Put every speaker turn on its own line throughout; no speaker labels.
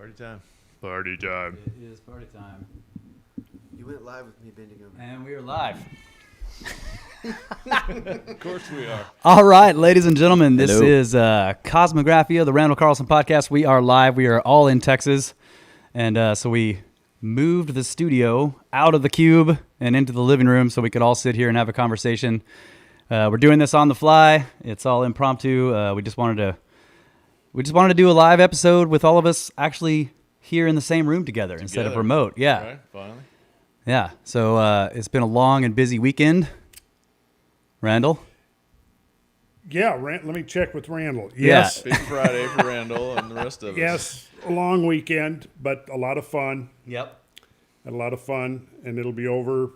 Party time. Party time.
It is party time.
You went live with me bending over.
And we are live.
Of course we are.
All right, ladies and gentlemen, this
Hello.
is Kosmographia, the Randall Carlson podcast. We are live. We are all in Texas. And so we moved the studio out of the cube and into the living room so we could all sit here and have a conversation. We're doing this on the fly. It's all impromptu. We just wanted to do a live episode with all of us actually here in the same room together instead of remote. Yeah.
Right, finally.
Yeah. So it's been a long and busy weekend. Randall?
Yeah, let me check with Randall. Yes.
Big Friday for Randall and the rest of us.
Yes, a long weekend, but a lot of fun.
Yep.
Had a lot of fun, and it'll be over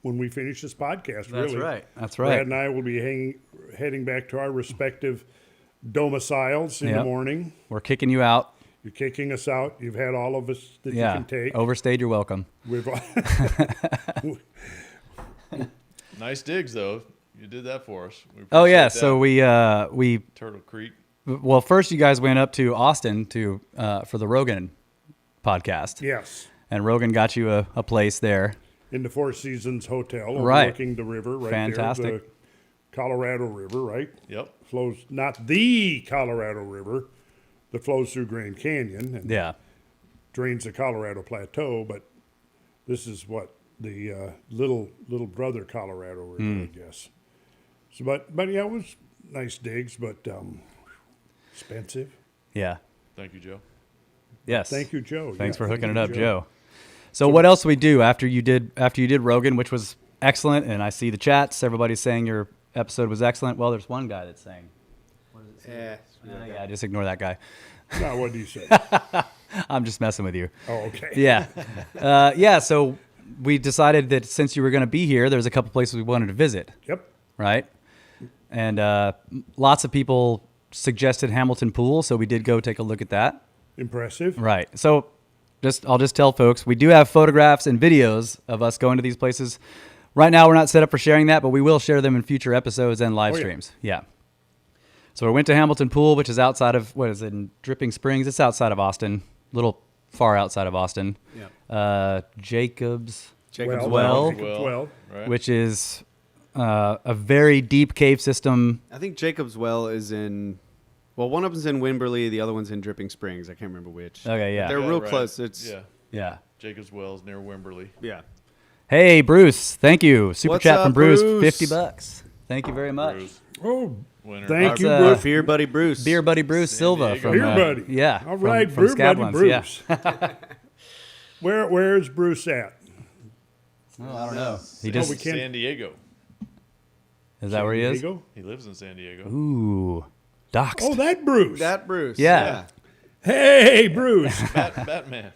when we finish this podcast,
That's
really.
right. That's right.
Brad and I will be heading back to our respective domiciles in the morning.
We're kicking you out.
You're kicking us out. You've had all of us that you can take.
Overstayed your welcome.
We've
Nice digs, though. You did that for us. We
Oh yeah,
appreciate
so
that.
we
Turtle Creek.
well first you guys went up to Austin to for the Rogan podcast.
Yes,
And Rogan got you a place there.
in the Four Seasons Hotel,
Right.
overlooking the river right
Fantastic.
there, the Colorado River, right?
Yep.
Flows, not the Colorado River that flows through Grand Canyon and
Yeah.
drains the Colorado Plateau, but this is what the little brother Colorado River, I guess. So, but yeah, it was nice digs, but expensive.
Yeah.
Thank you, Joe.
Yes.
Thank you, Joe.
Thanks
Yeah,
for
thank
hooking it
you,
up, Joe. So what else we do after you did Rogan, which was excellent, and I see the chats, everybody's saying your episode was excellent. Well, there's one guy that's saying. Yeah, just ignore that guy.
No, what do you say?
I'm just messing with you.
Oh, okay.
Yeah. Yeah, so we decided that since you were going to be here, there's a couple places we wanted to visit,
Yep.
right? And lots of people suggested Hamilton Pool, so we did go take a look at that.
Impressive.
Right. So I'll just tell folks, we do have photographs and videos of us going to these places. Right now, we're not set up for sharing that, but we will share them in future episodes and live
Oh, yeah.
streams. Yeah. So we went to Hamilton Pool, which is outside of, what is it, in Dripping Springs? It's outside of Austin, a little far outside of Austin.
Yeah.
Jacob's
Well,
Well, right.
which is a very deep cave system.
I think Jacob's Well is in. Well, one of them's in Wimberley, the other one's in Dripping Springs. I can't remember which.
Okay, yeah.
They're
Yeah,
real
right.
close. It's
Yeah.
Jacob's Wells near Wimberley.
yeah.
Hey, Bruce. Thank you. Super
What's
chat
up,
from Bruce.
Bruce?
$50. Thank you very much.
Bruce,
Oh,
winner.
thank you,
That's,
Bruce.
Beer buddy Bruce.
Beer buddy Bruce
San
Silva
Diego.
from
Beer buddy.
Yeah.
All
from-
right,
from
beer buddy
Scadlines,
Bruce.
Yeah.
Where's Bruce at?
Oh, I don't know. He
we
just
can't-
San Diego.
is that where he is?
Diego?
He lives in San Diego.
Ooh, doxed.
Oh, that Bruce.
That Bruce.
Yeah.
Hey, Bruce.
Batman.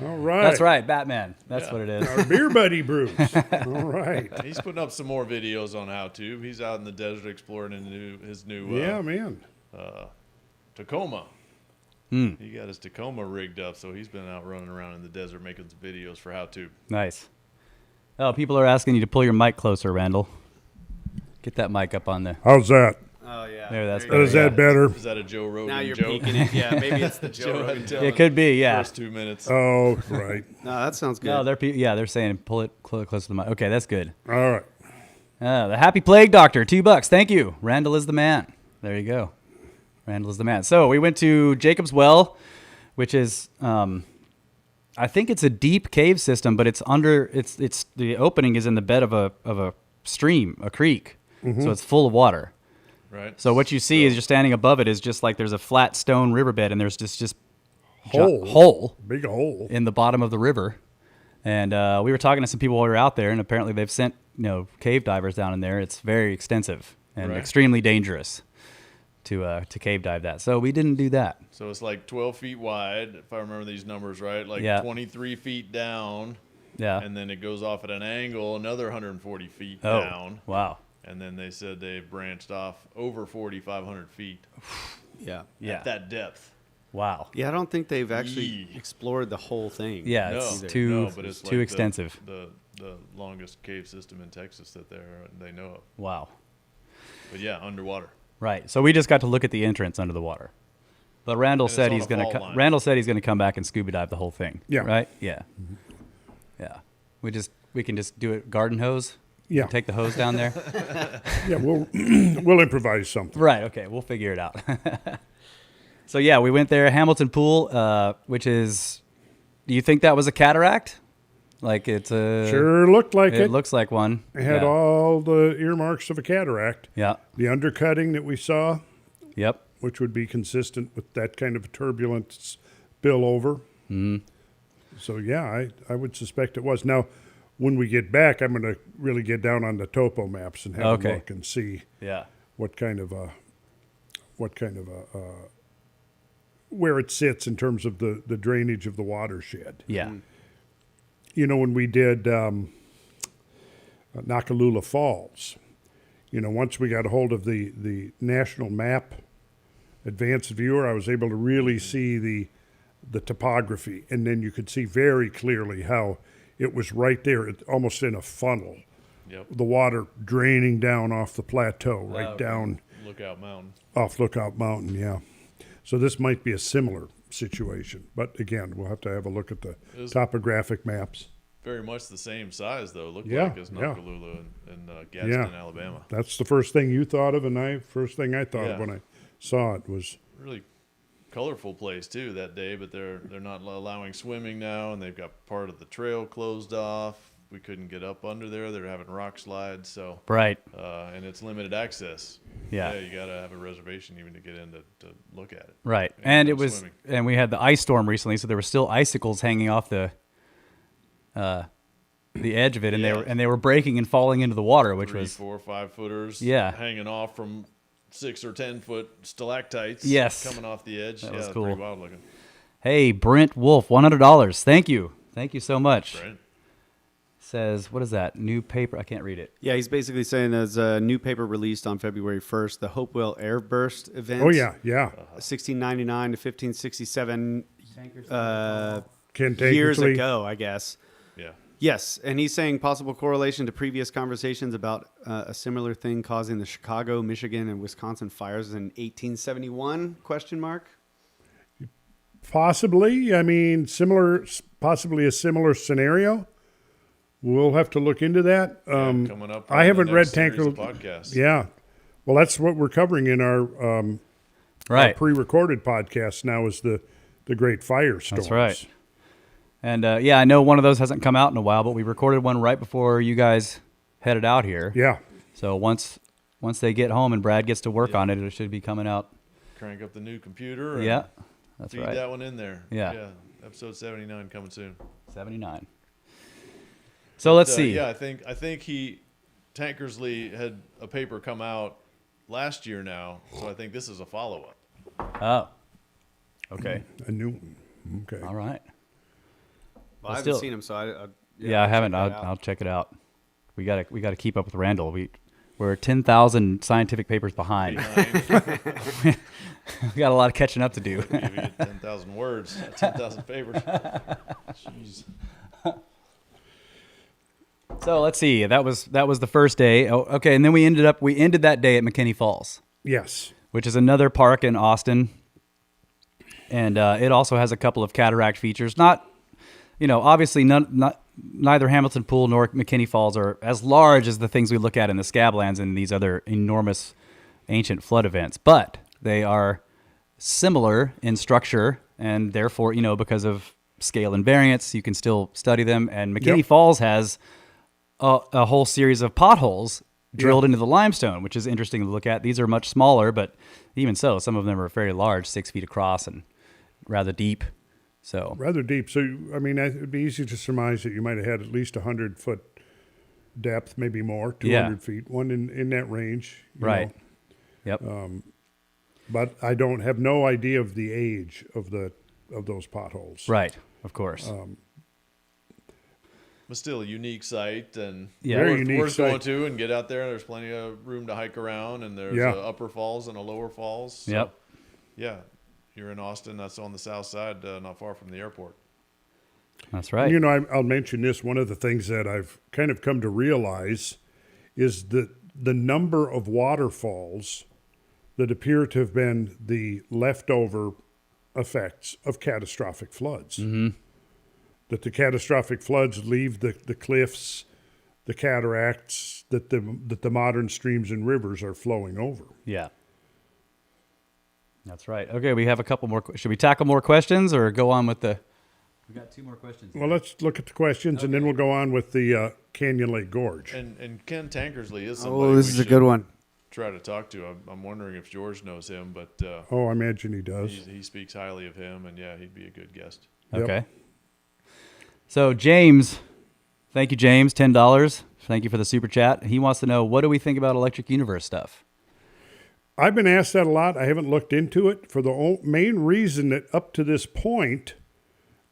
All right.
That's right, Batman. That's
Yeah.
what it is.
Our beer buddy Bruce. All right.
He's putting up some more videos on how to. He's out in the desert exploring his new
Yeah, man.
Tacoma.
Hmm.
He got his Tacoma rigged up, so he's been out running around in the desert making some videos for how to.
Nice. Oh, people are asking you to pull your mic closer, Randall. Get that mic up on the.
How's that?
Oh yeah.
There, that's
you
better.
go.
Is that better?
Is that a Joe Rogan
Now you're
joke?
peeking it. Yeah, maybe it's the Joe
Joe
Rogan.
had to tell
It could be, yeah.
First 2 minutes.
Oh, right.
No, that sounds good.
No, they're saying pull it close to the mic. Okay, that's good.
All right.
The Happy Plague Doctor, $2. Thank you. Randall is the man. There you go. Randall is the man. So we went to Jacob's Well, which is, I think it's a deep cave system, but it's under. It's the opening is in the bed of a stream, a creek, so it's full of water.
Right.
So what you see is you're standing above it is just like there's a flat stone riverbed, and there's just hole
Big hole.
in the bottom of the river. And we were talking to some people while we were out there, and apparently they've sent cave divers down in there. It's very extensive and
Right.
extremely dangerous to cave dive that. So we didn't do that.
So it's like 12 feet wide, if I remember these numbers right, like
Yeah.
23 feet down,
Yeah.
and then it goes off at an angle, another 140 feet
Oh,
down.
wow.
And then they said they've branched off over 4,500 feet
Yeah.
Yeah.
at that depth.
Wow.
Yeah, I don't think they've actually
Yee.
explored the whole thing.
Yeah,
No,
it's
no,
too
but it's
too
like
extensive.
The longest cave system in Texas that they know of.
Wow.
But yeah, underwater.
Right. So we just got to look at the entrance under the water. But Randall
And it's
said
on
he's
a
gonna.
fault line.
Randall said he's gonna come back and scuba dive the whole thing.
Yeah.
Right. Yeah. Yeah. We can just do it garden hose.
Yeah.
Take the hose down there.
Yeah, we'll improvise something.
Right. Okay. We'll figure it out. So yeah, we went there, Hamilton Pool, which is. Do you think that was a cataract? Like it's a.
Sure looked like it.
It looks like one.
It had
Yeah.
all the earmarks of a cataract.
Yeah.
The undercutting that we saw,
Yep.
which would be consistent with that kind of turbulence spillover.
Mm-hmm.
So yeah, I would suspect it was. Now, when we get back, I'm going to really get down on the topo maps and have
Okay.
a look and see
Yeah.
what kind of where it sits in terms of the drainage of the watershed.
Yeah.
You know, when we did Nakalula Falls, you know, once we got a hold of the national map advanced viewer, I was able to really see the topography, and then you could see very clearly how it was right there, almost in a funnel.
Yep.
The water draining down off the plateau, right
okay.
down
Lookout Mountain.
off Lookout Mountain, yeah. So this might be a similar situation, but again, we'll have to have a look at the
Is-
topographic maps.
Very much the same size, though. It looked
Yeah,
like as
yeah.
Nakalula and Gadsden,
Yeah.
Alabama.
That's the first thing you thought of, and first thing I thought of
Yeah.
when I saw it was,
Really colorful place too that day, but they're not allowing swimming now, and they've got part of the trail closed off. We couldn't get up under there. They're having rock slides, so
Right.
and it's limited access.
Yeah.
You got to have a reservation even to get in to look at it.
Right. And it
no
was,
swimming.
and we had the ice storm recently, so there were still icicles hanging off the edge of it, and
Yeah.
they were breaking and falling into the water, which
3,
was
4, 5 footers.
Yeah.
hanging off from 6 or 10 foot stalactites.
Yes.
coming off the edge.
That
yeah,
was
it's
cool.
pretty wild looking.
Hey, Brent Wolf, $100. Thank you so much.
Right.
Says, what is that? New paper? I can't read it.
Yeah, he's basically saying there's a new paper released on February 1st, the Hopewell Airburst event.
oh yeah, yeah.
1699 to 1567
Can
years
technically-
ago, I guess.
Yeah.
Yes, and he's saying possible correlation to previous conversations about a similar thing causing the Chicago, Michigan, and Wisconsin fires in 1871? Question mark.
Possibly. I mean, possibly a similar scenario. We'll have to look into that.
Coming up.
I
on
haven't
the
read
next series of
Tanker.
podcasts.
Yeah. Well, that's what we're covering in our
Right.
pre-recorded podcast now is the great firestorms.
That's right. And yeah, I know one of those hasn't come out in a while, but we recorded one right before you guys headed out here.
Yeah.
So once they get home and Brad gets to work on it, it should be coming out.
Crank up the new computer. And
Yeah, that's
feed
right.
that one in there.
Yeah.
Episode 79 coming soon.
79. So let's see.
Yeah, I think Tankersley had a paper come out last year now, so I think this is a follow up.
Oh. Okay.
A new one. Okay.
All right.
Well, I haven't
still-
seen him, so I
Yeah, I haven't. I'll check it out. We gotta keep up with Randall. We're 10,000 scientific papers behind. We got a lot of catching up to do.
Give you 10,000 words, 10,000 papers. Jeez.
So let's see. That was the first day. Oh, okay, and then we ended that day at McKinney Falls,
Yes.
which is another park in Austin, and it also has a couple of cataract features. Not, obviously neither Hamilton Pool nor McKinney Falls are as large as the things we look at in the Scablands and these other enormous ancient flood events, but they are similar in structure, and therefore, because of scale and variance, you can still study them. And McKinney
Yep.
Falls has a whole series of potholes drilled into the limestone, which is interesting to look at. These are much smaller, but even so, some of them are very large, 6 feet across and rather deep. So
Rather deep. So, I mean, it would be easy to surmise that you might have had at least 100-foot depth, maybe more, 200 feet, one in that range. you
right.
know.
Yep.
But I don't have no idea of the age of those potholes.
Right. Of course.
But still a unique site, and
Yeah.
Very
worth,
unique
worth going
site.
to and get out there. There's plenty of room to hike around, and there's
Yeah.
a upper falls and a lower falls. So,
Yep.
Yeah, you're in Austin. That's on the south side, not far from the airport.
That's right.
You know, I'll mention this. One of the things that I've kind of come to realize is that the number of waterfalls that appear to have been the leftover effects of catastrophic floods. That the catastrophic floods leave the cliffs, the cataracts that the modern streams and rivers are flowing over.
Yeah. That's right. Okay, we have a couple more. Should we tackle more questions or go on with the? We got 2 more questions.
Well, let's look at the questions, and then we'll go on with the Canyon Lake Gorge.
And Ken Tankersley is somebody
Oh, this is a good one.
try to talk to. I'm wondering if George knows him, but
Oh, I imagine he does.
he speaks highly of him, and yeah, he'd be a good guest.
Yep.
Okay. So James, thank you, James. $10. Thank you for the super chat. He wants to know, what do we think about Electric Universe stuff?
I've been asked that a lot. I haven't looked into it for the main reason that up to this point,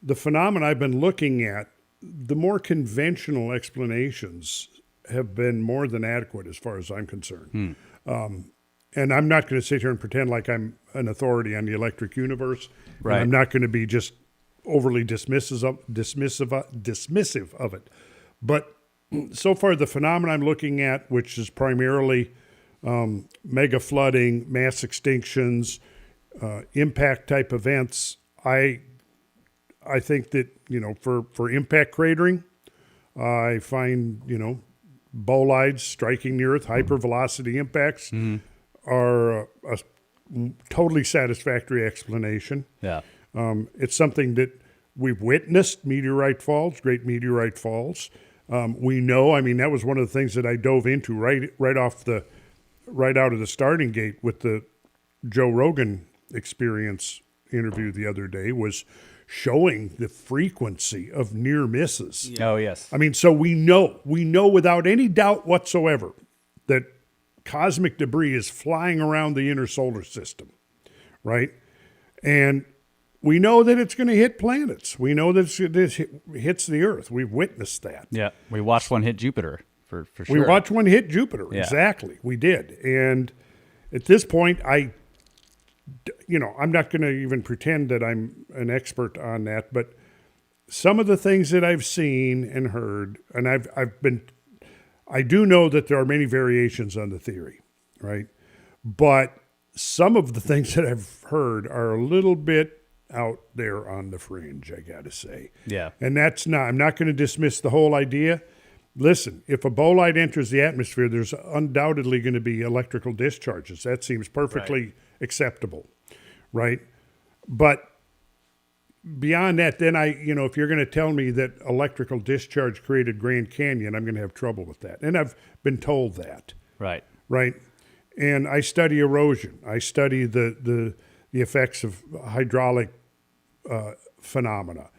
the phenomena I've been looking at, the more conventional explanations have been more than adequate as far as I'm concerned. And I'm not going to sit here and pretend like I'm an authority on the electric universe.
Right.
And I'm not going to be just overly dismissive of it. But so far, the phenomena I'm looking at, which is primarily mega flooding, mass extinctions, impact type events, I think that, for impact cratering, I find, bolides striking the earth, hypervelocity impacts are a totally satisfactory explanation.
Yeah.
It's something that we've witnessed, meteorite falls, great meteorite falls. We know, that was one of the things that I dove into right out of the starting gate with the Joe Rogan Experience interview the other day, was showing the frequency of near misses.
Oh, yes.
So we know without any doubt whatsoever that cosmic debris is flying around the inner solar system, right? And we know that it's going to hit planets. We know that it hits the Earth. We've witnessed that.
Yeah. We watched one hit Jupiter for sure.
We watched one hit Jupiter.
Yeah.
Exactly. We did. And at this point, I'm not going to even pretend that I'm an expert on that, but some of the things that I've seen and heard, and I do know that there are many variations on the theory, right? But some of the things that I've heard are a little bit out there on the fringe, I got to say.
Yeah.
And I'm not going to dismiss the whole idea. Listen, if a bolide enters the atmosphere, there's undoubtedly going to be electrical discharges. That seems perfectly acceptable, right? But beyond that, then if you're going to tell me that electrical discharge created Grand Canyon, I'm going to have trouble with that. And I've been told that.
Right.
Right. And I study erosion. I study the effects of hydraulic phenomena.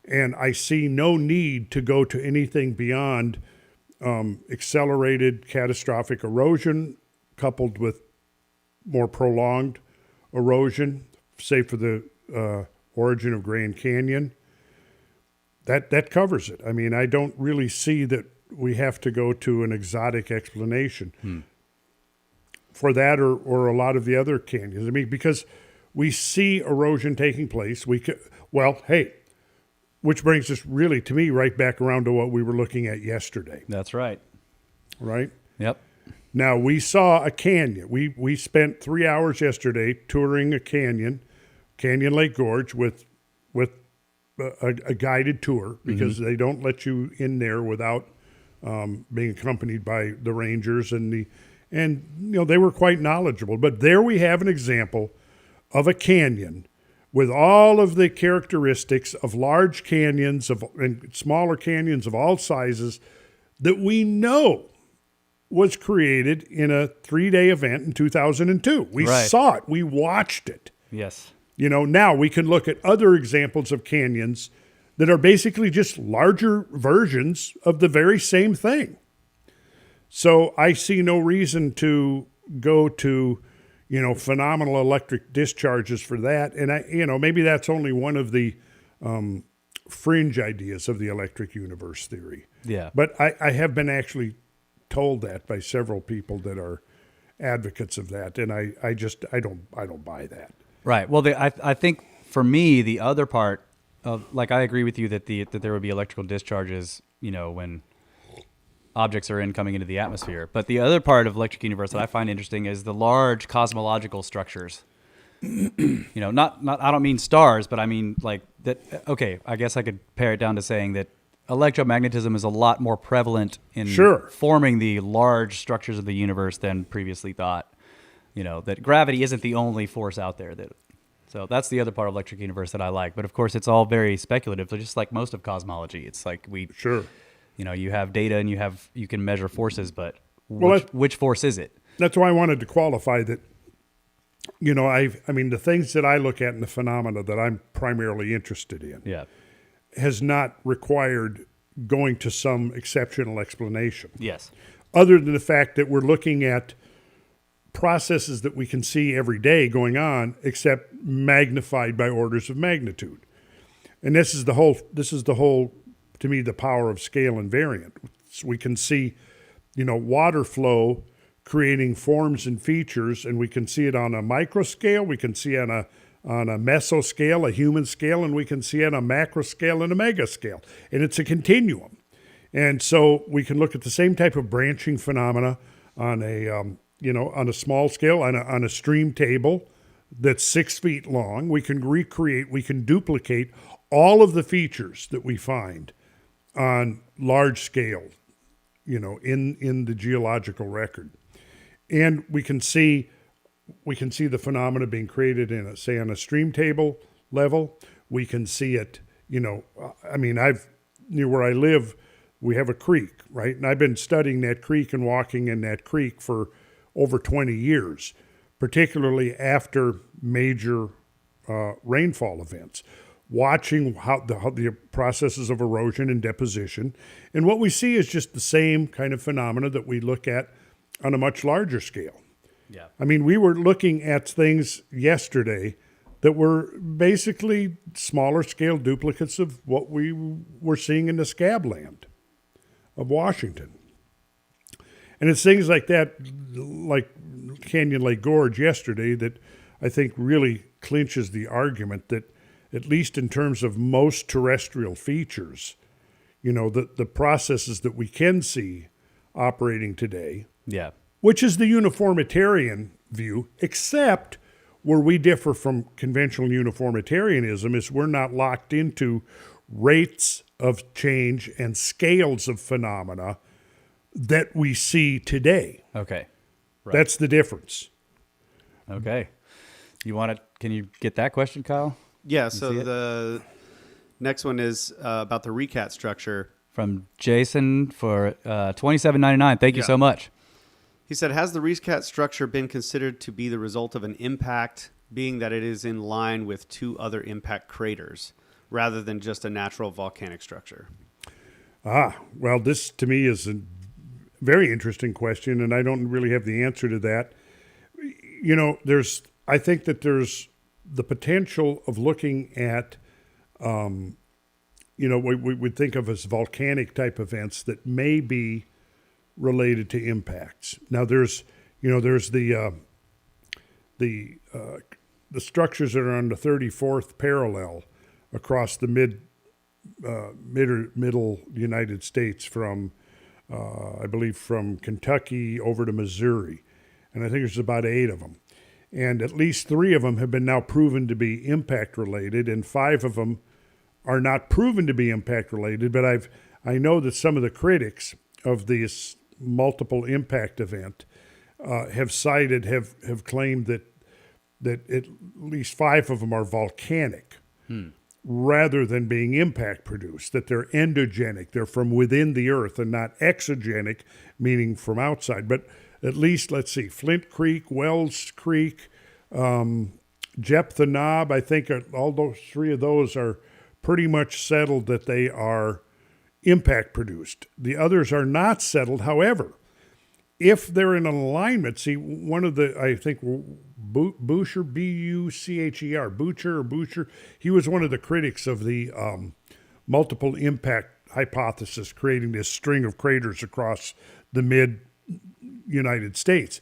And I see no need to go to anything beyond accelerated catastrophic erosion coupled with more prolonged erosion, say for the origin of Grand Canyon. That covers it. I don't really see that we have to go to an exotic explanation for that or a lot of the other canyons. Because we see erosion taking place. Which brings us really, to me, right back around to what we were looking at yesterday.
That's right.
Right?
Yep.
Now, we saw a canyon. We spent 3 hours yesterday touring a canyon, Canyon Lake Gorge, with a guided tour, because they don't let you in there without being accompanied by the rangers, and they were quite knowledgeable. But there we have an example of a canyon with all of the characteristics of large canyons and smaller canyons of all sizes that we know was created in a 3-day event in 2002. We saw it. We watched it.
Yes.
Now we can look at other examples of canyons that are basically just larger versions of the very same thing. So I see no reason to go to phenomenal electric discharges for that. And maybe that's only one of the fringe ideas of the electric universe theory.
Yeah.
But I have been actually told that by several people that are advocates of that. And I don't buy that.
Right. Well, I think for me, the other part of, I agree with you that there would be electrical discharges, when objects are coming into the atmosphere. But the other part of electric universe that I find interesting is the large cosmological structures you know, not I don't mean stars, but I mean like that. Okay, I guess I could pare it down to saying that electromagnetism is a lot more prevalent in forming the large structures of the universe than previously thought. You know, that gravity isn't the only force out there. So that's the other part of electric universe that I like. But of course, it's all very speculative. So just like most of cosmology, it's like you know, you have data and you can measure forces, but which force is it?
That's why I wanted to qualify that. You know, I mean, the things that I look at in the phenomena that I'm primarily interested in has not required going to some exceptional explanation.
Yes.
Other than the fact that we're looking at processes that we can see every day going on, except magnified by orders of magnitude. And this is the whole, to me, the power of scale invariant. So we can see, you know, water flow creating forms and features, and we can see it on a micro scale, we can see it on a meso scale, a human scale, and we can see it on a macro scale and a mega scale. And it's a continuum. And so we can look at the same type of branching phenomena on on a small scale, on a stream table that's 6 feet long. We can we can duplicate all of the features that we find on large scale, you know, in the geological record. And we can see the phenomena being created in on a stream table level. We can see it, you know, I mean, near where I live, we have a creek, right? And I've been studying that creek and walking in that creek for over 20 years, particularly after major rainfall events, watching how the processes of erosion and deposition. And what we see is just the same kind of phenomena that we look at on a much larger scale.
Yeah.
I mean, we were looking at things yesterday that were basically smaller scale duplicates of what we were seeing in the scab land of Washington. And it's things like that, like Canyon Lake Gorge yesterday, that I think really clinches the argument that, at least in terms of most terrestrial features, you know, the processes that we can see operating today, which is the uniformitarian view, except where we differ from conventional uniformitarianism is we're not locked into rates of change and scales of phenomena that we see today.
Okay. Right.
That's the difference.
Okay. Can you get that question, Kyle?
Yeah, so the next one is about the recat structure.
From Jason for $27.99. Thank you so much.
He said, has the recat structure been considered to be the result of an impact, being that it is in line with two other impact craters, rather than just a natural volcanic structure?
Well, this to me is a very interesting question, and I don't really have the answer to that. You know, I think that there's the potential of looking at, you know, we would think of as volcanic type events that may be related to impacts. Now, there's the structures that are on the 34th parallel across the middle United States from, I believe, from Kentucky over to Missouri. And I think there's about 8 of them. And at least 3 of them have been now proven to be impact related, and 5 of them are not proven to be impact related. But I know that some of the critics of this multiple impact event have claimed that at least 5 of them are volcanic rather than being impact produced, that they're endogenic, they're from within the earth and not exogenic, meaning from outside. But at least, let's see, Flint Creek, Wells Creek, Jephthah Knob, I think all those 3 of those are pretty much settled that they are impact produced. The others are not settled. However, if they're in an alignment, see, one of the, I think, Bucher, B-U-C-H-E-R, Bucher, he was one of the critics of the multiple impact hypothesis, creating this string of craters across the mid-United States.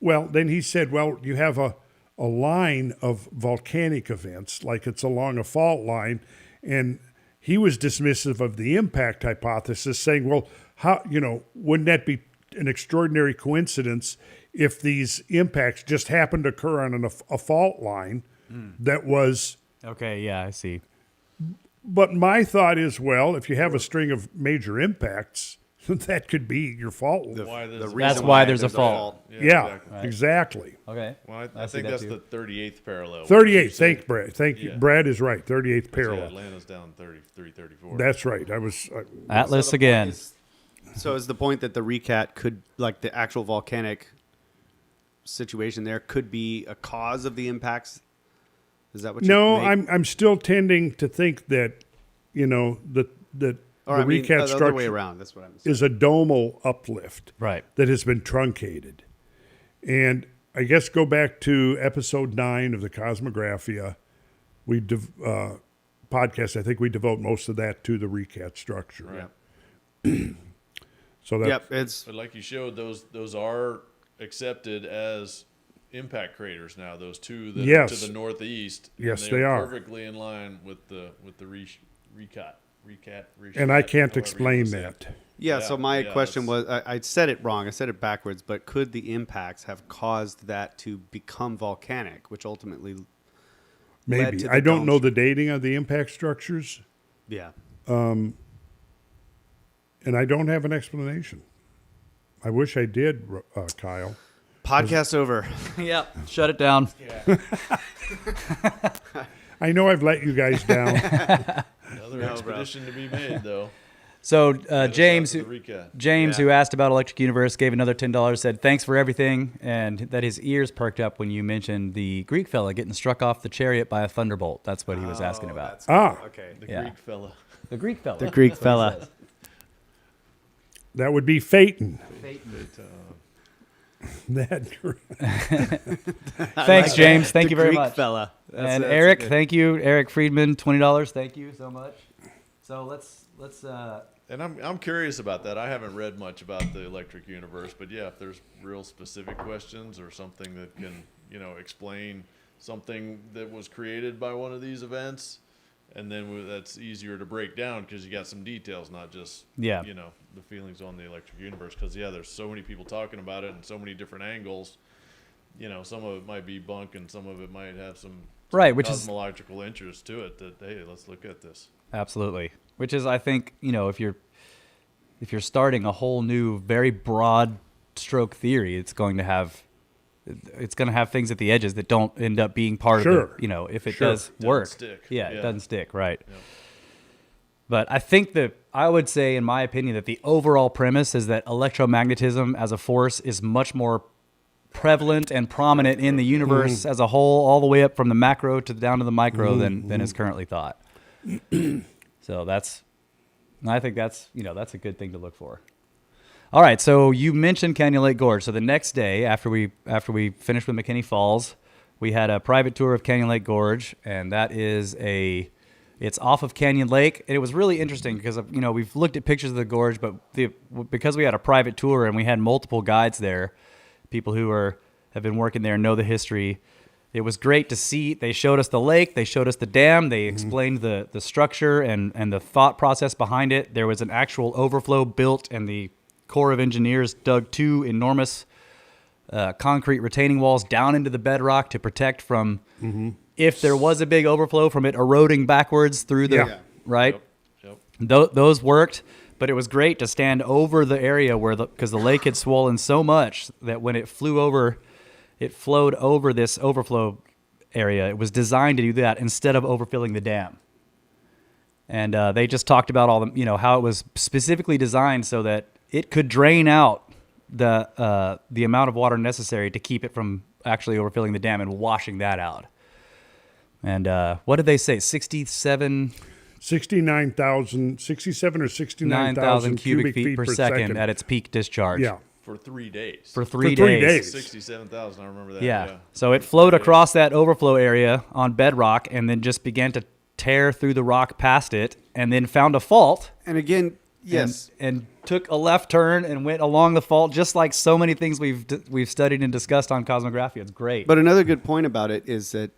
Well, then he said, well, you have a line of volcanic events, like it's along a fault line, and he was dismissive of the impact hypothesis, saying, well, how, you know, wouldn't that be an extraordinary coincidence if these impacts just happened to occur on a fault line that was.
Okay, yeah, I see.
But my thought is, well, if you have a string of major impacts, that could be your fault.
Why there's
reason
That's why there's a fault.
Yeah,
exactly.
exactly.
Okay.
Well, I
see
think
that
that's
too.
the 38th parallel.
38th. Thank Brad. Thank you.
Yeah.
Brad is right. 38th
Yeah,
parallel.
Atlanta's down 33, 34.
That's right. I was.
Atlas
So the point
again.
is the point that the recat could, like the actual volcanic situation there, could be a cause of the impacts? Is that what
No,
you're
I'm still tending to think that, that the
or I mean,
recat
the other way
structure
around. That's what I'm saying.
is a domal uplift
Right.
that has been truncated. And I guess go back to episode 9 of the Cosmographia podcast. I think we devote most of that to the recat structure.
Right.
So that
Yep, it's
But like you showed, those are accepted as impact craters now. Those two that
Yes.
to the northeast.
Yes,
and they're
they are.
perfectly in line with the recat.
and I can't
however you
explain
wanna say it.
that.
yeah. So my
yeah,
question
that's-
was, I said it wrong. I said it backwards. But could the impacts have caused that to become volcanic, which ultimately, led
Maybe.
to the
I don't know
domes?
the dating of the impact structures,
yeah.
and I don't have an explanation. I wish I did, Kyle.
Podcast over.
Yep. Shut it down.
I know I've let you guys down.
Another expedition to be made, though.
So
Get us
James,
out to the recat.
James,
Yeah.
who asked about Electric Universe, gave another $10. Said thanks for everything, and that his ears perked up when you mentioned the Greek fella getting struck off the chariot by a thunderbolt. That's what he was asking about.
Okay.
The
Yeah.
Greek fella.
The Greek fella.
The Greek fella.
That would be Phaeton. That
Thanks, James. Thank
The
you very
Greek
much.
fella.
And Eric, thank you, Eric Friedman, $20. Thank you so much. So let's.
And I'm curious about that. I haven't read much about the Electric Universe, but yeah, if there's real specific questions or something that can, explain something that was created by one of these events, and then that's easier to break down because you got some details, not just
Yeah.
The feelings on the Electric Universe. Because there's so many people talking about it and so many different angles. Some of it might be bunk and some of it might have some
Right, which is
cosmological interest to it. That hey, let's look at this.
absolutely. Which is, I think, if you're starting a whole new, very broad stroke theory, it's going to have things at the edges that don't end up being part
Sure.
of the, if it
Sure.
does
Doesn't
work.
stick.
Yeah, it
Yeah.
doesn't stick, right.
Yep.
But I think that I would say, in my opinion, that the overall premise is that electromagnetism as a force is much more prevalent and prominent in the universe as a whole, all the way up from the macro to down to the micro than is currently thought. So I think that's a good thing to look for. All right, so you mentioned Canyon Lake Gorge. So the next day, after we finished with McKinney Falls, we had a private tour of Canyon Lake Gorge, and that is it's off of Canyon Lake. And it was really interesting because we've looked at pictures of the gorge, but because we had a private tour and we had multiple guides there, people who have been working there and know the history. It was great to see. They showed us the lake. They showed us the dam. They explained the structure and the thought process behind it. There was an actual overflow built, and the Corps of Engineers dug 2 enormous concrete retaining walls down into the bedrock to protect from, if there was a big overflow, from it eroding backwards through the,
Yeah.
right?
Yep.
Those worked, but it was great to stand over the area because the lake had swollen so much that when it flowed over this overflow area. It was designed to do that instead of overfilling the dam. And they just talked about how it was specifically designed so that it could drain out the amount of water necessary to keep it from actually overfilling the dam and washing that out. And what did they say? 67
or 69,000
cubic feet per second at its peak discharge.
Yeah.
For 3 days.
For 3
3
days.
days.
67,000, I remember that.
Yeah. So it flowed across that overflow area on bedrock and then just began to tear through the rock past it and then found a fault.
And again, yes.
And took a left turn and went along the fault, just like so many things we've studied and discussed on Cosmographia. It's great.
But another good point about it is that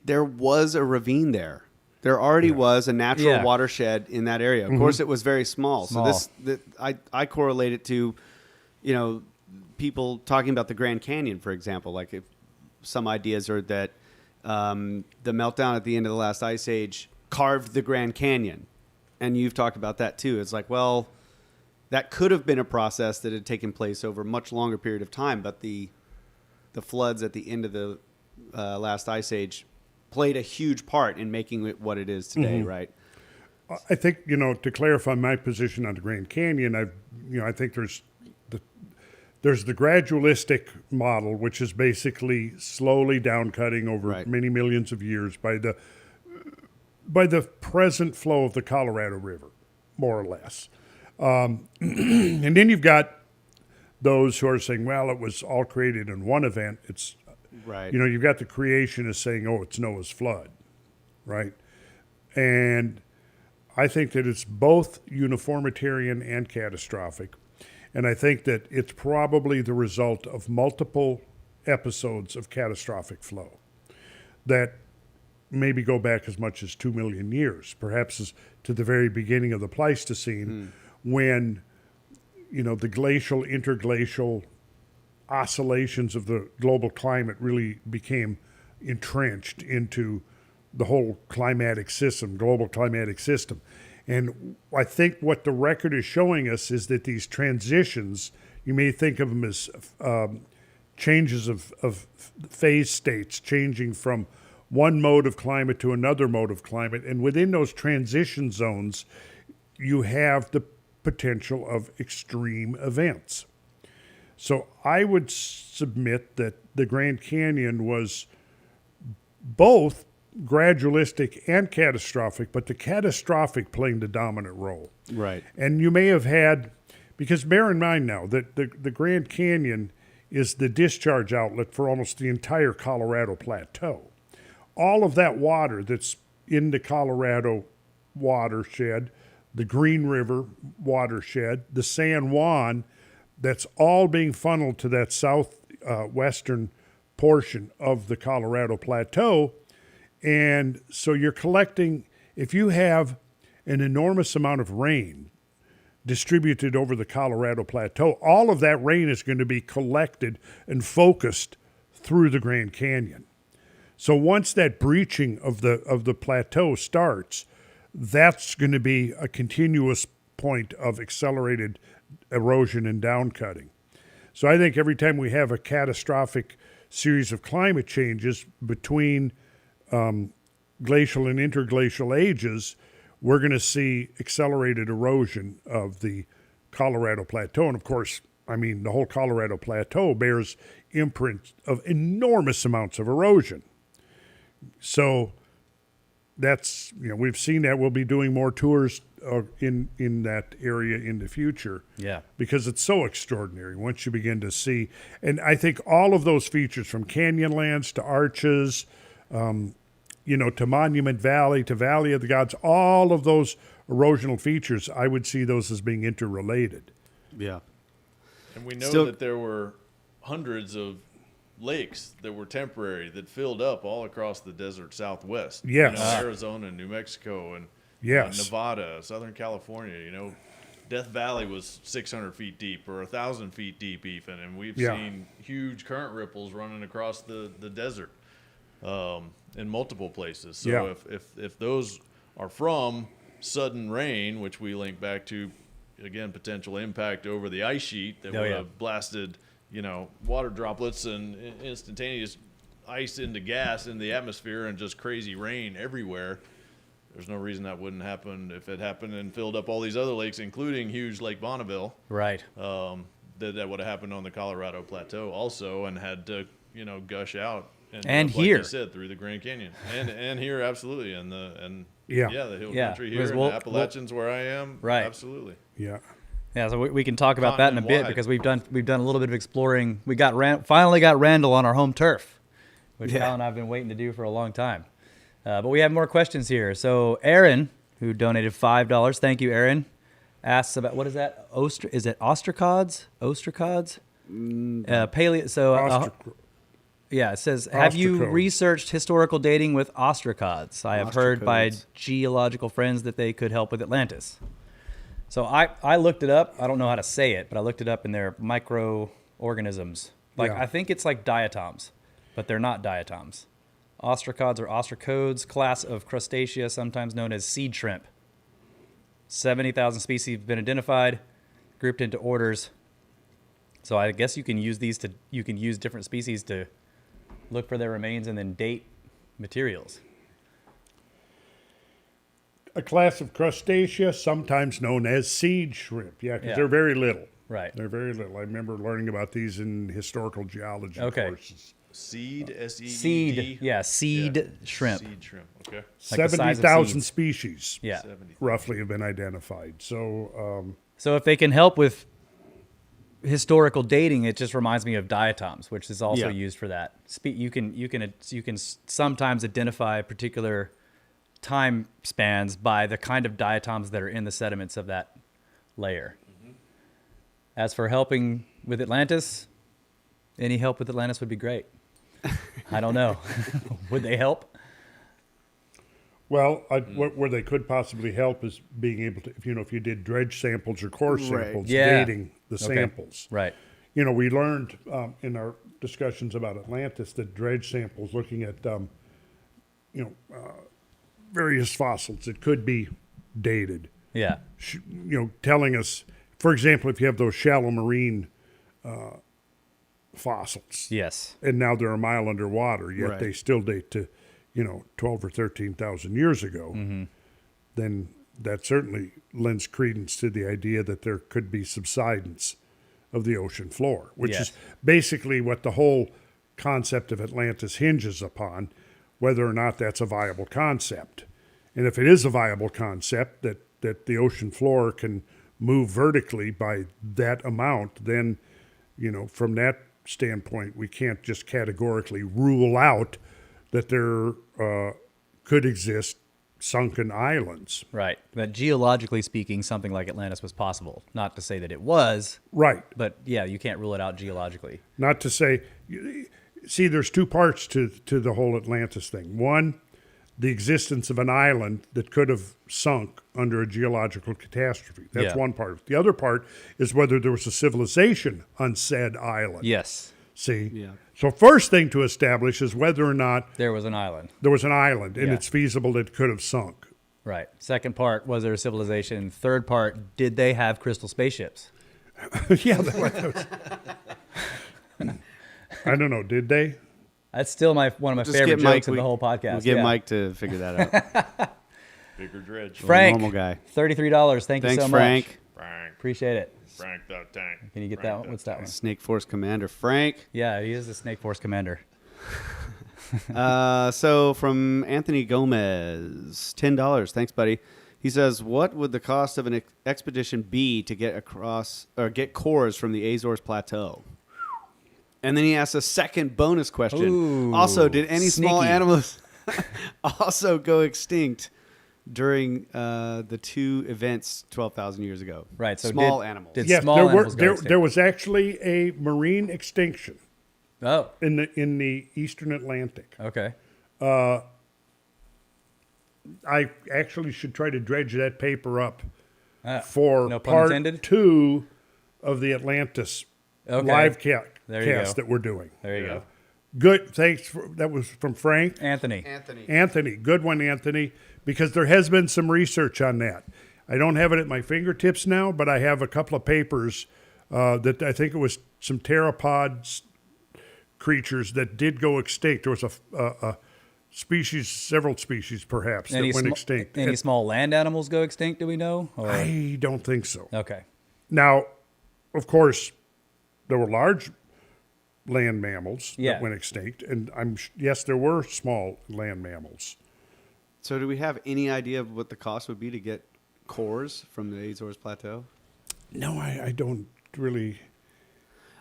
there was a ravine there. There already was a natural watershed in that area. Of course, it was very small. So I correlate it to, people talking about the Grand Canyon, for example. Like, if some ideas are that the meltdown at the end of the last ice age carved the Grand Canyon, and you've talked about that too. It's like, well, that could have been a process that had taken place over a much longer period of time, but the floods at the end of the last ice age played a huge part in making it what it is today, right?
I think, to clarify my position on the Grand Canyon, I think there's the gradualistic model, which is basically slowly downcutting over many millions of years by the present flow of the Colorado River, more or less. And then you've got those who are saying, well, it was all created in one event. It's
Right.
you've got the creationists saying, oh, it's Noah's flood, right? And I think that it's both uniformitarian and catastrophic. And I think that it's probably the result of multiple episodes of catastrophic flow that maybe go back as much as 2 million years, perhaps as to the very beginning of the Pleistocene, when, the glacial, interglacial oscillations of the global climate really became entrenched into the whole climatic system, global climatic system. And I think what the record is showing us is that these transitions, you may think of them as changes of phase states, changing from one mode of climate to another mode of climate. And within those transition zones, you have the potential of extreme events. So I would submit that the Grand Canyon was both gradualistic and catastrophic, but the catastrophic playing the dominant role.
Right.
And you may have had, because bear in mind now that the Grand Canyon is the discharge outlet for almost the entire Colorado Plateau. All of that water that's in the Colorado watershed, the Green River watershed, the San Juan, that's all being funneled to that southwestern portion of the Colorado Plateau. And so you're collecting, if you have an enormous amount of rain distributed over the Colorado Plateau, all of that rain is going to be collected and focused through the Grand Canyon. So once that breaching of the plateau starts, that's going to be a continuous point of accelerated erosion and downcutting. So I think every time we have a catastrophic series of climate changes between glacial and interglacial ages, we're going to see accelerated erosion of the Colorado Plateau. And of course, the whole Colorado Plateau bears imprints of enormous amounts of erosion. So that's, we've seen that. We'll be doing more tours in that area in the future.
Yeah.
Because it's so extraordinary once you begin to see. And I think all of those features, from Canyonlands to Arches, to Monument Valley, to Valley of the Gods, all of those erosional features, I would see those as being interrelated.
Yeah.
And we know that there were hundreds of lakes that were temporary that filled up all across the desert Southwest.
Yes.
Arizona, New Mexico, and
Yes.
Nevada, Southern California. Death Valley was 600 feet deep or 1,000 feet deep even, and we've seen huge current ripples running across the desert in multiple places. So if those are from sudden rain, which we link back to, again, potential impact over the ice sheet that would have blasted, water droplets and instantaneous ice into gas in the atmosphere and just crazy rain everywhere. There's no reason that wouldn't happen if it happened and filled up all these other lakes, including huge Lake Bonneville.
Right.
That would have happened on the Colorado Plateau also, and had to, gush out.
And
like
here,
you said, through the Grand Canyon, and here, absolutely, and the hill
Yeah.
country here,
We'll-
and the Appalachians where I am,
Right.
absolutely.
Yeah.
Yeah, so we can talk about that in a bit,
Continent-wide.
because we've done a little bit of exploring. We finally got Randall on our home turf, which Cal and I have been waiting to do for a long time. But we have more questions here. So Aaron, who donated $5, thank you, Aaron, asks about, what is that? Is it ostracods? Ostracods? Paleo. So yeah, it says, have you
Ostracods.
researched historical dating with ostracods? I have heard by
Ostracods.
geological friends that they could help with Atlantis. So I looked it up. I don't know how to say it, but I looked it up in their organisms. Like
Yeah.
I think it's like diatoms, but they're not diatoms. Ostracods or ostracodes, class of crustacea, sometimes known as seed shrimp. 70,000 species have been identified, grouped into orders. So I guess you can use different species to look for their remains and then date materials.
A class of crustacea, sometimes known as seed shrimp. Yeah, because
Yeah.
they're very little.
Right.
They're very little. I remember learning about these in historical geology
Okay.
courses.
Seed, S-E-E-D?
Seed, yeah, seed shrimp.
Seed shrimp, okay.
Like the size of
70,000
seeds.
species
Yeah.
70.
roughly have been identified. So,
So if they can help with historical dating, it just reminds me of diatoms, which is also
Yeah.
used for that. You can sometimes identify particular time spans by the kind of diatoms that are in the sediments of that layer. As for helping with Atlantis, any help with Atlantis would be great. I don't know. Would they help?
well, where they could possibly help is being able to, if you did dredge samples or core
Right.
samples,
Yeah.
dating the
Okay.
samples.
Right.
We learned in our discussions about Atlantis that dredge samples, looking at various fossils, it could be dated.
Yeah.
Telling us, for example, if you have those shallow marine fossils,
Yes.
and now they're a mile underwater, yet
Right.
they still date to 12 or 13,000 years ago, then that certainly lends credence to the idea that there could be subsidence of the ocean floor, which
Yes.
is basically what the whole concept of Atlantis hinges upon, whether or not that's a viable concept. And if it is a viable concept that the ocean floor can move vertically by that amount, then, from that standpoint, we can't just categorically rule out that there could exist sunken islands.
Right. But geologically speaking, something like Atlantis was possible. Not to say that it was,
Right.
but yeah, you can't rule it out geologically.
Not to say, see, there's two parts to the whole Atlantis thing. One, the existence of an island that could have sunk under a geological catastrophe. That's
Yeah.
one part. The other part is whether there was a civilization on said island.
Yes.
See?
Yeah.
So first thing to establish is whether or not
There was an island.
there was an island and
Yeah.
it's feasible that it could have sunk.
Right. Second part, was there a civilization? Third part, did they have crystal spaceships?
Yeah. I don't know. Did they?
That's still one of my
Just
favorite
get Mike.
jokes of the whole podcast.
We'll get
Yeah.
Mike to figure that out.
Bigger dredge.
Frank,
normal guy.
$33. Thank you
Thanks,
so
Frank.
much.
Frank.
Appreciate it.
Frank that tank.
Can you get
Frank
that one? What's that one?
Snake Force Commander Frank.
Yeah, he is the Snake Force commander.
So from Anthony Gomez, $10. Thanks, buddy. He says, "What would the cost of an expedition be to get across or get cores from the Azores Plateau?" And then he asks a second bonus question.
Ooh,
Also, did any small
sneaky.
animals also go extinct during the two events 12,000 years ago?
Right, so
small
did-
animals.
did-
Yes,
small
there were
animals go
there,
extinct.
there was actually a marine extinction
Oh,
in the eastern Atlantic.
okay.
I actually should try to dredge that paper up
Uh,
for
no pun
part
intended?
2 of the Atlantis
Okay.
live
There you
cast
go.
that we're doing.
There you go.
Good. Thanks. That was from Frank.
Anthony.
Anthony. Good one, Anthony, because there has been some research on that. I don't have it at my fingertips now, but I have a couple of papers that I think it was some pteropods creatures that did go extinct. There was a species, several species perhaps, that went extinct.
Any small land animals go extinct, do we know? Or?
I don't think so.
Okay.
Now, of course, there were large land mammals
Yeah.
that went extinct, and yes, there were small land mammals.
So do we have any idea of what the cost would be to get cores from the Azores Plateau?
No, I don't really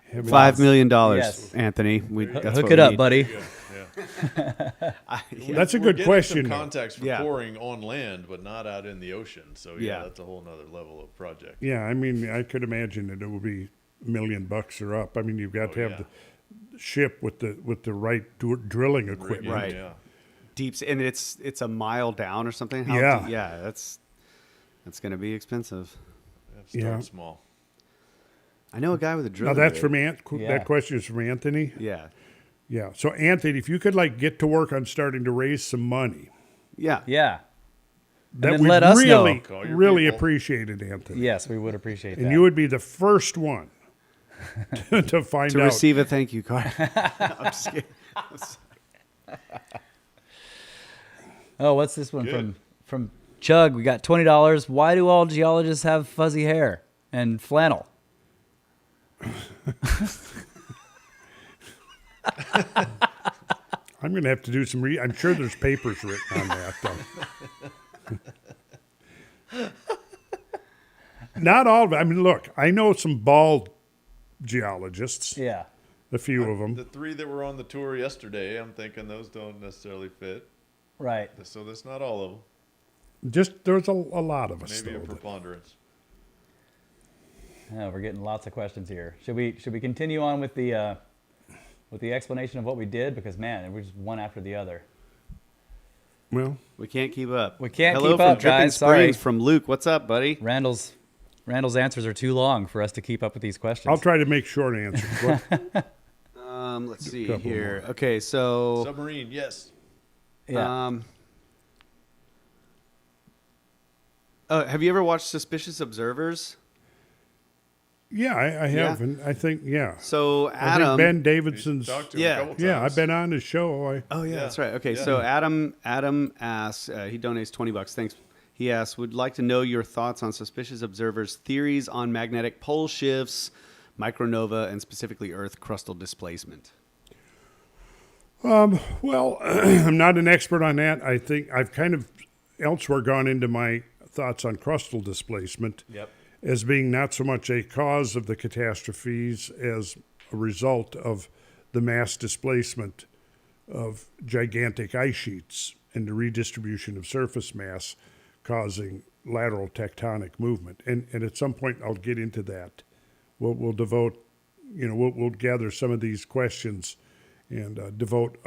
have any-
$5 million,
Yes.
Anthony. That's
Hook
what
it
we
up,
need.
buddy.
That's a
We're
good
getting
question.
Some
though.
contacts for
Yeah.
coring on land, but not out in the ocean. So
Yeah.
that's a whole nother level of project.
Yeah, I mean, I could imagine that it would be $1 million or up. I mean, you've got to have
yeah.
the ship with the right drilling equipment.
Right.
Yeah.
Deep, and it's a mile down or something.
Yeah.
deep- yeah. That's going to be expensive.
Start
Yeah.
small.
I know a guy with a drill.
Now that's
rig.
from
Yeah.
that question is from Anthony.
Yeah.
Yeah. So Anthony, if you could like get to work on starting to raise some money,
Yeah.
Yeah.
that
then
we'd
let us know.
really,
Call your
really
people.
appreciate it, Anthony.
Yes, we would appreciate
And
that.
you would be the first one to find
To
out.
receive a thank you card. I'm just kidding.
Oh, what's this one
Good.
from Chug? We got $20. Why do all geologists have fuzzy hair and flannel?
I'm going to have to do some. I'm sure there's papers written on that, though. Not all of it. I mean, look, I know some bald geologists,
Yeah.
a few of
The
them.
3 that were on the tour yesterday, I'm thinking those don't necessarily fit.
Right.
So that's not all of them.
Just there's a lot of us.
Maybe a
though, that-
preponderance.
Oh, we're getting lots of questions here. Should we continue on with the explanation of what we did? Because man, we're just one after the other.
Well,
We can't keep up.
We can't
Hello
keep
from
up,
Dripping
guys. Sorry.
Springs from Luke. What's up, buddy?
Randall's answers are too long for us to keep up with these questions.
I'll try to make short answers. What-
Let's see
Couple
here.
more.
Okay, so
Submarine, yes.
Yeah.
Have you ever watched Suspicious Observers?
yeah, I have,
Yeah.
and I think
So
I think
Adam,
Ben Davidson's.
Talked to him
Yeah.
a couple times.
Yeah, I've been on his show.
oh yeah,
Yeah.
that's right. Okay,
Yeah.
so Adam asks, he donates $20. Thanks. He asks, would like to know your thoughts on Suspicious Observers' theories on magnetic pole shifts, micronova, and specifically Earth crustal displacement.
Well, I'm not an expert on that. I think I've kind of elsewhere gone into my thoughts on crustal displacement
Yep.
as being not so much a cause of the catastrophes as a result of the mass displacement of gigantic ice sheets and the redistribution of surface mass causing lateral tectonic movement. And at some point, I'll get into that. We'll devote, we'll gather some of these questions and devote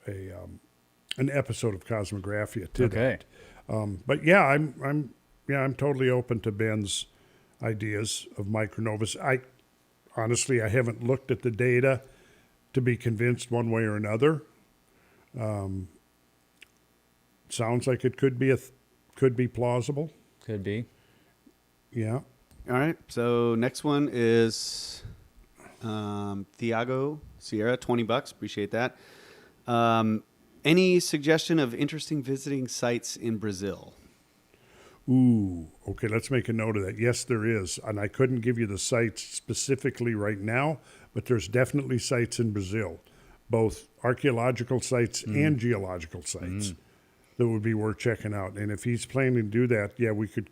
an episode of Cosmographia to
Okay.
that. But yeah, I'm totally open to Ben's ideas of micronovas. I haven't looked at the data to be convinced one way or another. Sounds like it could be plausible.
Could be.
Yeah.
All right, so next one is Thiago Sierra, $20. Appreciate that. Any suggestion of interesting visiting sites in Brazil?
Ooh, okay, let's make a note of that. Yes, there is. And I couldn't give you the sites specifically right now, but there's definitely sites in Brazil, both archaeological sites and geological sites that would be worth checking out. And if he's planning to do that, yeah, we could,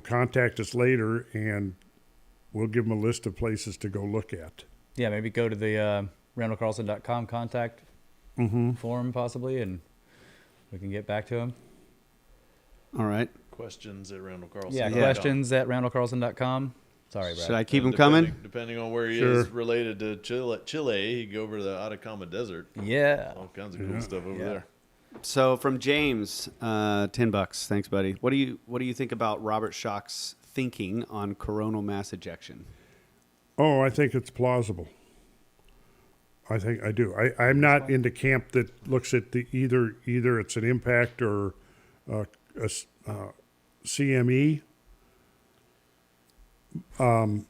contact us later and we'll give him a list of places to go look at.
Yeah, maybe go to the randallcarlson.com contact form possibly, and we can get back to him.
All right.
Questions at Randall Carlson.
Yeah, questions at randallcarlson.com. Sorry, Brad.
Should I keep them
Depending-
coming?
Depending on where he
Sure.
is related to Chile, he can go over to the Atacama Desert.
Yeah.
All kinds of cool stuff over
Yeah.
there.
So from James, $10. Thanks, buddy. What do you think about Robert Schoch's thinking on coronal mass ejection?
Oh, I think it's plausible. I think I do. I'm not in the camp that looks at the either it's an impact or a CME.
And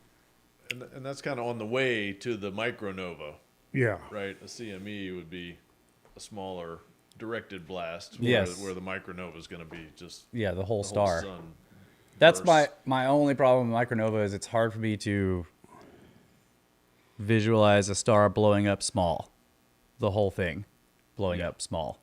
that's kind of on the way to the micronova,
Yeah.
right? A CME would be a smaller directed blast.
Yes.
Where the micronova is going to be just
Yeah, the whole
the
star.
whole sun
That's
burst.
my only problem with micronova is it's hard for me to visualize a star blowing up small, the whole thing blowing up small.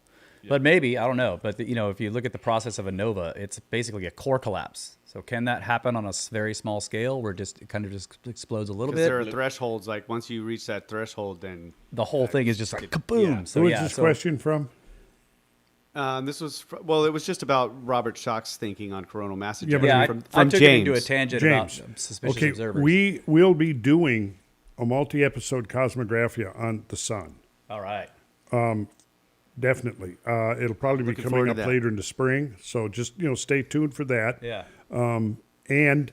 But maybe, I don't know. But if you look at the process of a nova, it's basically a core collapse. So can that happen on a very small scale where it kind of just explodes a little
Because
bit?
there are thresholds. Like once you reach that threshold, then
The whole thing is just like kaboom.
Yeah.
So
Who is
yeah,
this
so-
question from?
this was it was just about Robert Schoch's thinking on coronal mass
Yeah,
ejection
but
Yeah,
from
I took it
James.
into a tangent
James.
about suspicious
Okay,
observers.
we will be doing a multi-episode Cosmographia on the sun.
All right.
Definitely. It'll probably be
Looking
coming
forward
up
to that.
later in the spring. So just, stay tuned for that.
Yeah.
And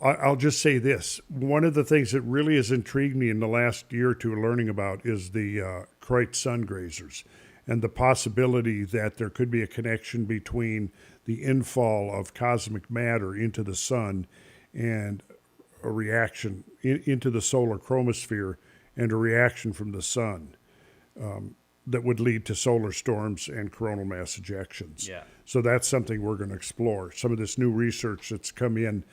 I'll just say this. One of the things that really has intrigued me in the last year or two learning about is the Kreutz sun grazers and the possibility that there could be a connection between the infall of cosmic matter into the sun and a reaction into the solar chromosphere and a reaction from the sun that would lead to solar storms and coronal mass ejections.
Yeah.
So that's something we're going to explore. Some of this new research that's come in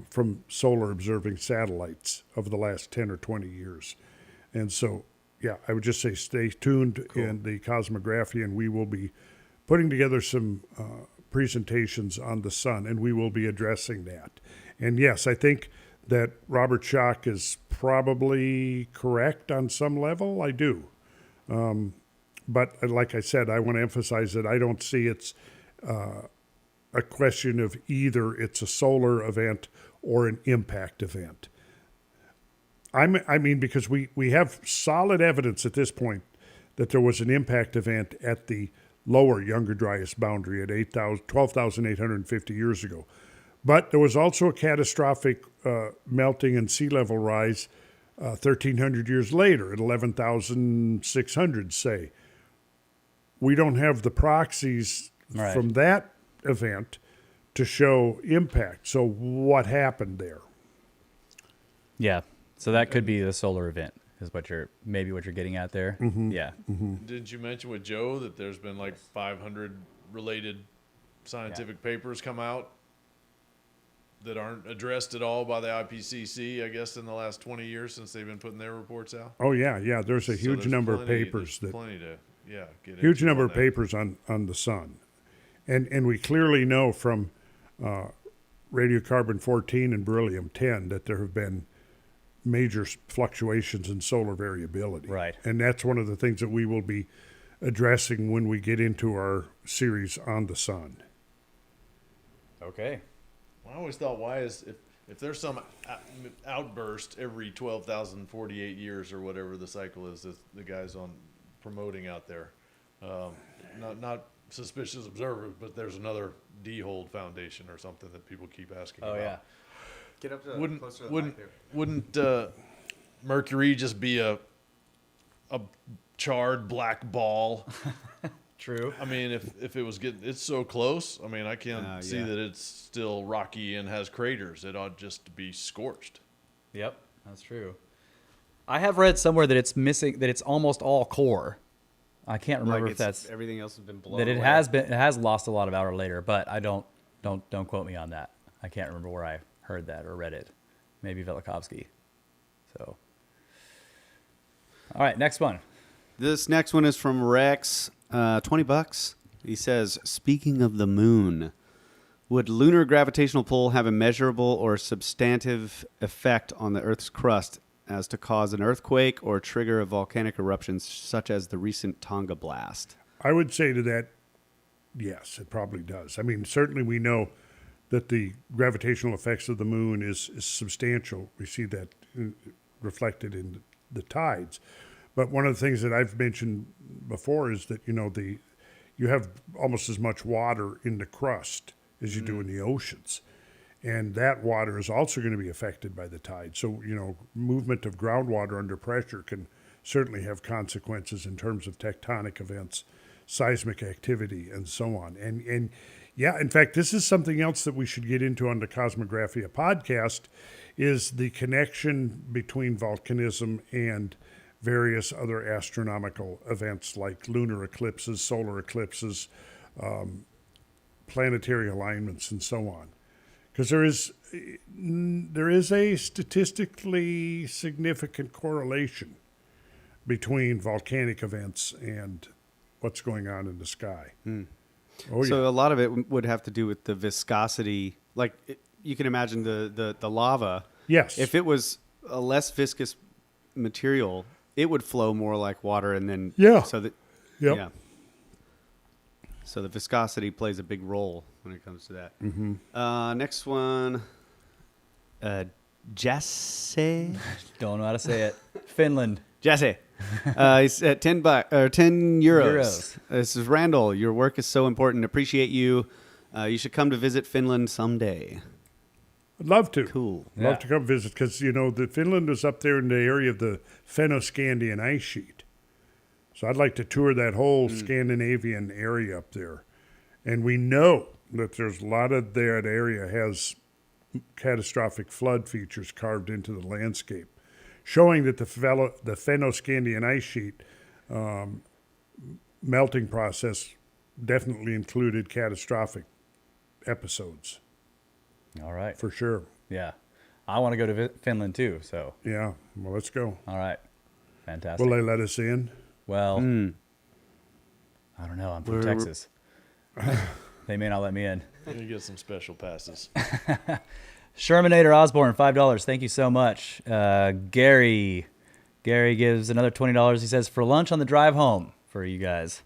from solar observing satellites over the last 10 or 20 years. And so, yeah, I would just say stay tuned in the Cosmographia, and we will be putting together some presentations on the sun, and we will be addressing that. And yes, I think that Robert Schoch is probably correct on some level. I do. But like I said, I want to emphasize that I don't see it's a question of either it's a solar event or an impact event. I mean, because we have solid evidence at this point that there was an impact event at the lower Younger Dryas boundary at 12,850 years ago. But there was also a catastrophic melting and sea level rise 1,300 years later at 11,600, say. We don't have the proxies from that event to show impact. So what happened there?
Yeah. So that could be the solar event is what you're getting at there.
Mm-hmm.
Yeah.
Mm-hmm.
Didn't you mention with Joe that there's been like 500 related scientific papers come out that aren't addressed at all by the IPCC, I guess, in the last 20 years since they've been putting their reports out?
Oh, yeah. There's a huge number of papers
get
huge
into
number
on
of
that.
papers on the sun. And we clearly know from radiocarbon-14 and beryllium-10 that there have been major fluctuations in solar variability.
Right.
And that's one of the things that we will be addressing when we get into our series on the sun.
Okay.
I always thought, why is if there's some outburst every 12,048 years or whatever the cycle is that the guys on promoting out there, not suspicious observers, but there's another D-Hold Foundation or something that people keep asking about.
Yeah.
Get up to closer to the mic there.
Wouldn't Mercury just be a charred black ball?
True.
I mean, if it was it's so close. I mean, I can't see that it's still rocky and has craters. It ought just to be scorched.
Yep, that's true. I have read somewhere that it's missing, that it's almost all core. I can't remember if that's
everything else has been blown
that. It
away.
has lost a lot of outer layer, but I don't quote me on that. I can't remember where I heard that or read it. Maybe Velikovsky. So, all right, next one.
This next one is from Rex. $20. He says, speaking of the moon, would lunar gravitational pull have a measurable or substantive effect on the Earth's crust as to cause an earthquake or trigger a volcanic eruption such as the recent Tonga blast?
I would say to that, yes, it probably does. I mean, certainly we know that the gravitational effects of the moon is substantial. We see that reflected in the tides. But one of the things that I've mentioned before is that, you have almost as much water in the crust as you do in the oceans. And that water is also going to be affected by the tide. So, movement of groundwater under pressure can certainly have consequences in terms of tectonic events, seismic activity, and so on. And yeah, in fact, this is something else that we should get into on the Kosmographia podcast, is the connection between volcanism and various other astronomical events like lunar eclipses, solar eclipses, planetary alignments, and so on. Because there is a statistically significant correlation between volcanic events and what's going on in the sky. Oh, yeah.
So a lot of it would have to do with the viscosity. Like you can imagine the lava.
Yes.
If it was a less viscous material, it would flow more like water, and then So that
Yep.
So the viscosity plays a big role when it comes to that.
Mm-hmm.
Next one, Jesse.
Don't know how to say it. Finland.
Jesse. He's at €10. This is Randall. Your work is so important. Appreciate you. You should come to visit Finland someday.
I'd love to.
Cool.
Yeah.
Love to come visit because, the Finland was up there in the area of the Fennoscandian ice sheet. So I'd like to tour that whole Scandinavian area up there. And we know that there's a lot of that area has catastrophic flood features carved into the landscape, showing that the Fennoscandian ice sheet melting process definitely included catastrophic episodes,
All right.
for sure.
Yeah. I want to go to Finland too. So,
Yeah, well, let's go.
all right. Fantastic.
Will they let us in?
Well, I don't know. I'm from Texas. They may not let me in.
You get some special passes.
Shermanator Osborne, $5. Thank you so much. Gary gives another $20. He says, for lunch on the drive home for you guys.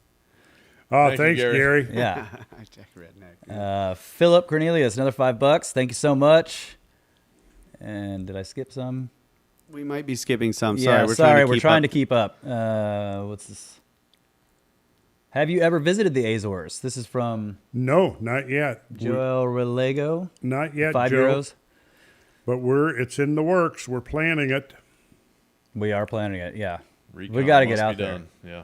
Oh,
Thank you,
thanks,
Gary.
Gary.
Yeah.
Jack Redneck.
Philip Cornelius, another $5. Thank you so much. And did I skip some?
We might be skipping some.
Yeah,
Sorry,
we're trying to keep up. What's this? Have you ever visited the Azores? This is from
No, not yet.
Joel Relego.
Not yet,
€5.
Joe. But it's in the works. We're planning it.
We are planning it. Yeah.
Recon
We got to get
must
out
be
there.
done. Yeah.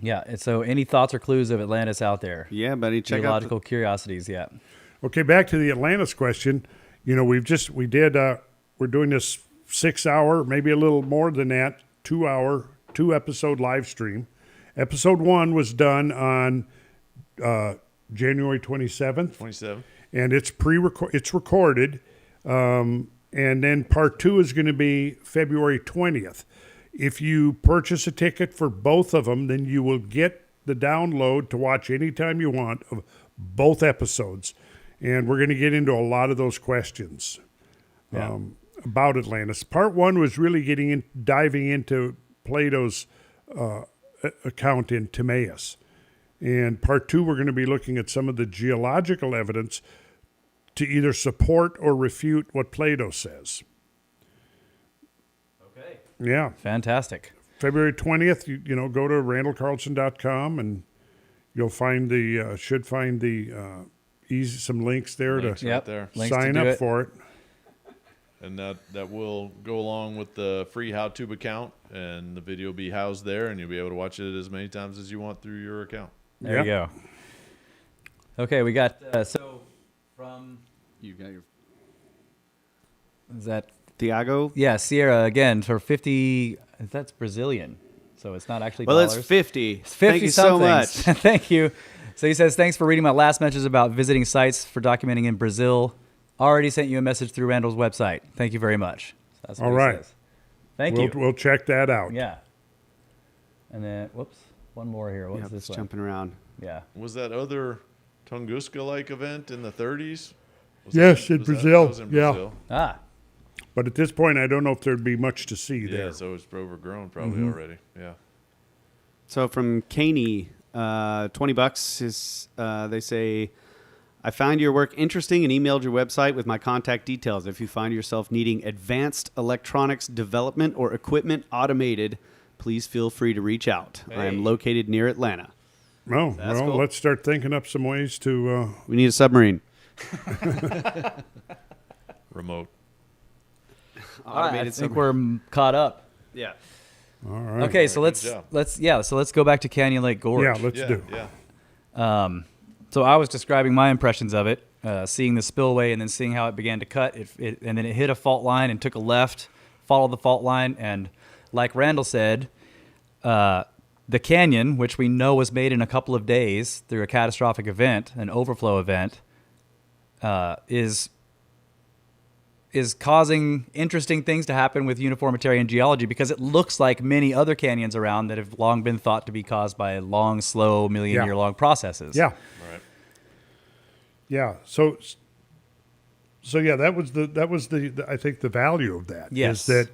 Yeah. And so, any thoughts or clues of Atlantis out there?
Yeah, buddy. Check out.
Geological curiosities. Yeah.
Okay, back to the Atlantis question. We're doing this 6-hour, maybe a little more than that, 2-episode live stream. Episode 1 was done on January 27th.
27.
And it's it's recorded. And then part 2 is going to be February 20th. If you purchase a ticket for both of them, then you will get the download to watch anytime you want of both episodes. And we're going to get into a lot of those questions about Atlantis. Part 1 was really diving into Plato's account in Timaeus. And part 2, we're going to be looking at some of the geological evidence to either support or refute what Plato says.
Okay.
Yeah.
Fantastic.
February 20th, go to randallcarlson.com and you'll find some links there
Links
to
right
Yep.
there.
Links to
sign
do
up
it.
for it.
And that will go along with the free HowTube account, and the video will be housed there, and you'll be able to watch it as many times as you want through your account.
There you go. Okay, we got from
You got your
is that
Thiago.
Sierra again for 50. That's Brazilian, so it's not actually
Well,
dollars.
it's 50.
It's 50
Thank you so much.
somethings. Thank you. So he says, thanks for reading my last messages about visiting sites for documenting in Brazil. Already sent you a message through Randall's website. Thank you very much. That's what
All
he
right.
says. Thank you.
We'll check that out.
Yeah. And then, whoops, one more here. What's
Yep,
this
it's
one?
jumping around.
Yeah.
Was that other Tunguska-like event in the 30s?
Yes, in Brazil.
That was in
Yeah.
Brazil.
Ah,
But at this point, I don't know if there'd be much to see
Yeah,
there.
so it's overgrown probably already. Yeah.
So from Caney, $20 is, they say, I found your work interesting and emailed your website with my contact details. If you find yourself needing advanced electronics development or equipment automated, please feel free to reach out. I am
Hey.
located near Atlanta.
Oh,
That's
well,
cool.
let's start thinking up some ways to.
We need a submarine.
Remote.
all right. I think we're caught up.
Yeah.
All right.
Okay, so
Good job.
let's go back to Canyon Lake Gorge.
Yeah, let's
Yeah,
do.
yeah.
So I was describing my impressions of it, seeing the spillway and then seeing how it began to cut. And then it hit a fault line and took a left, followed the fault line, and like Randall said, the canyon, which we know was made in a couple of days through a catastrophic event, an overflow event, is causing interesting things to happen with uniformitarian geology because it looks like many other canyons around that have long been thought to be caused by long, slow, million-year-long processes.
Yeah.
Right.
Yeah. So yeah, that was the I think the value of that
Yes.
is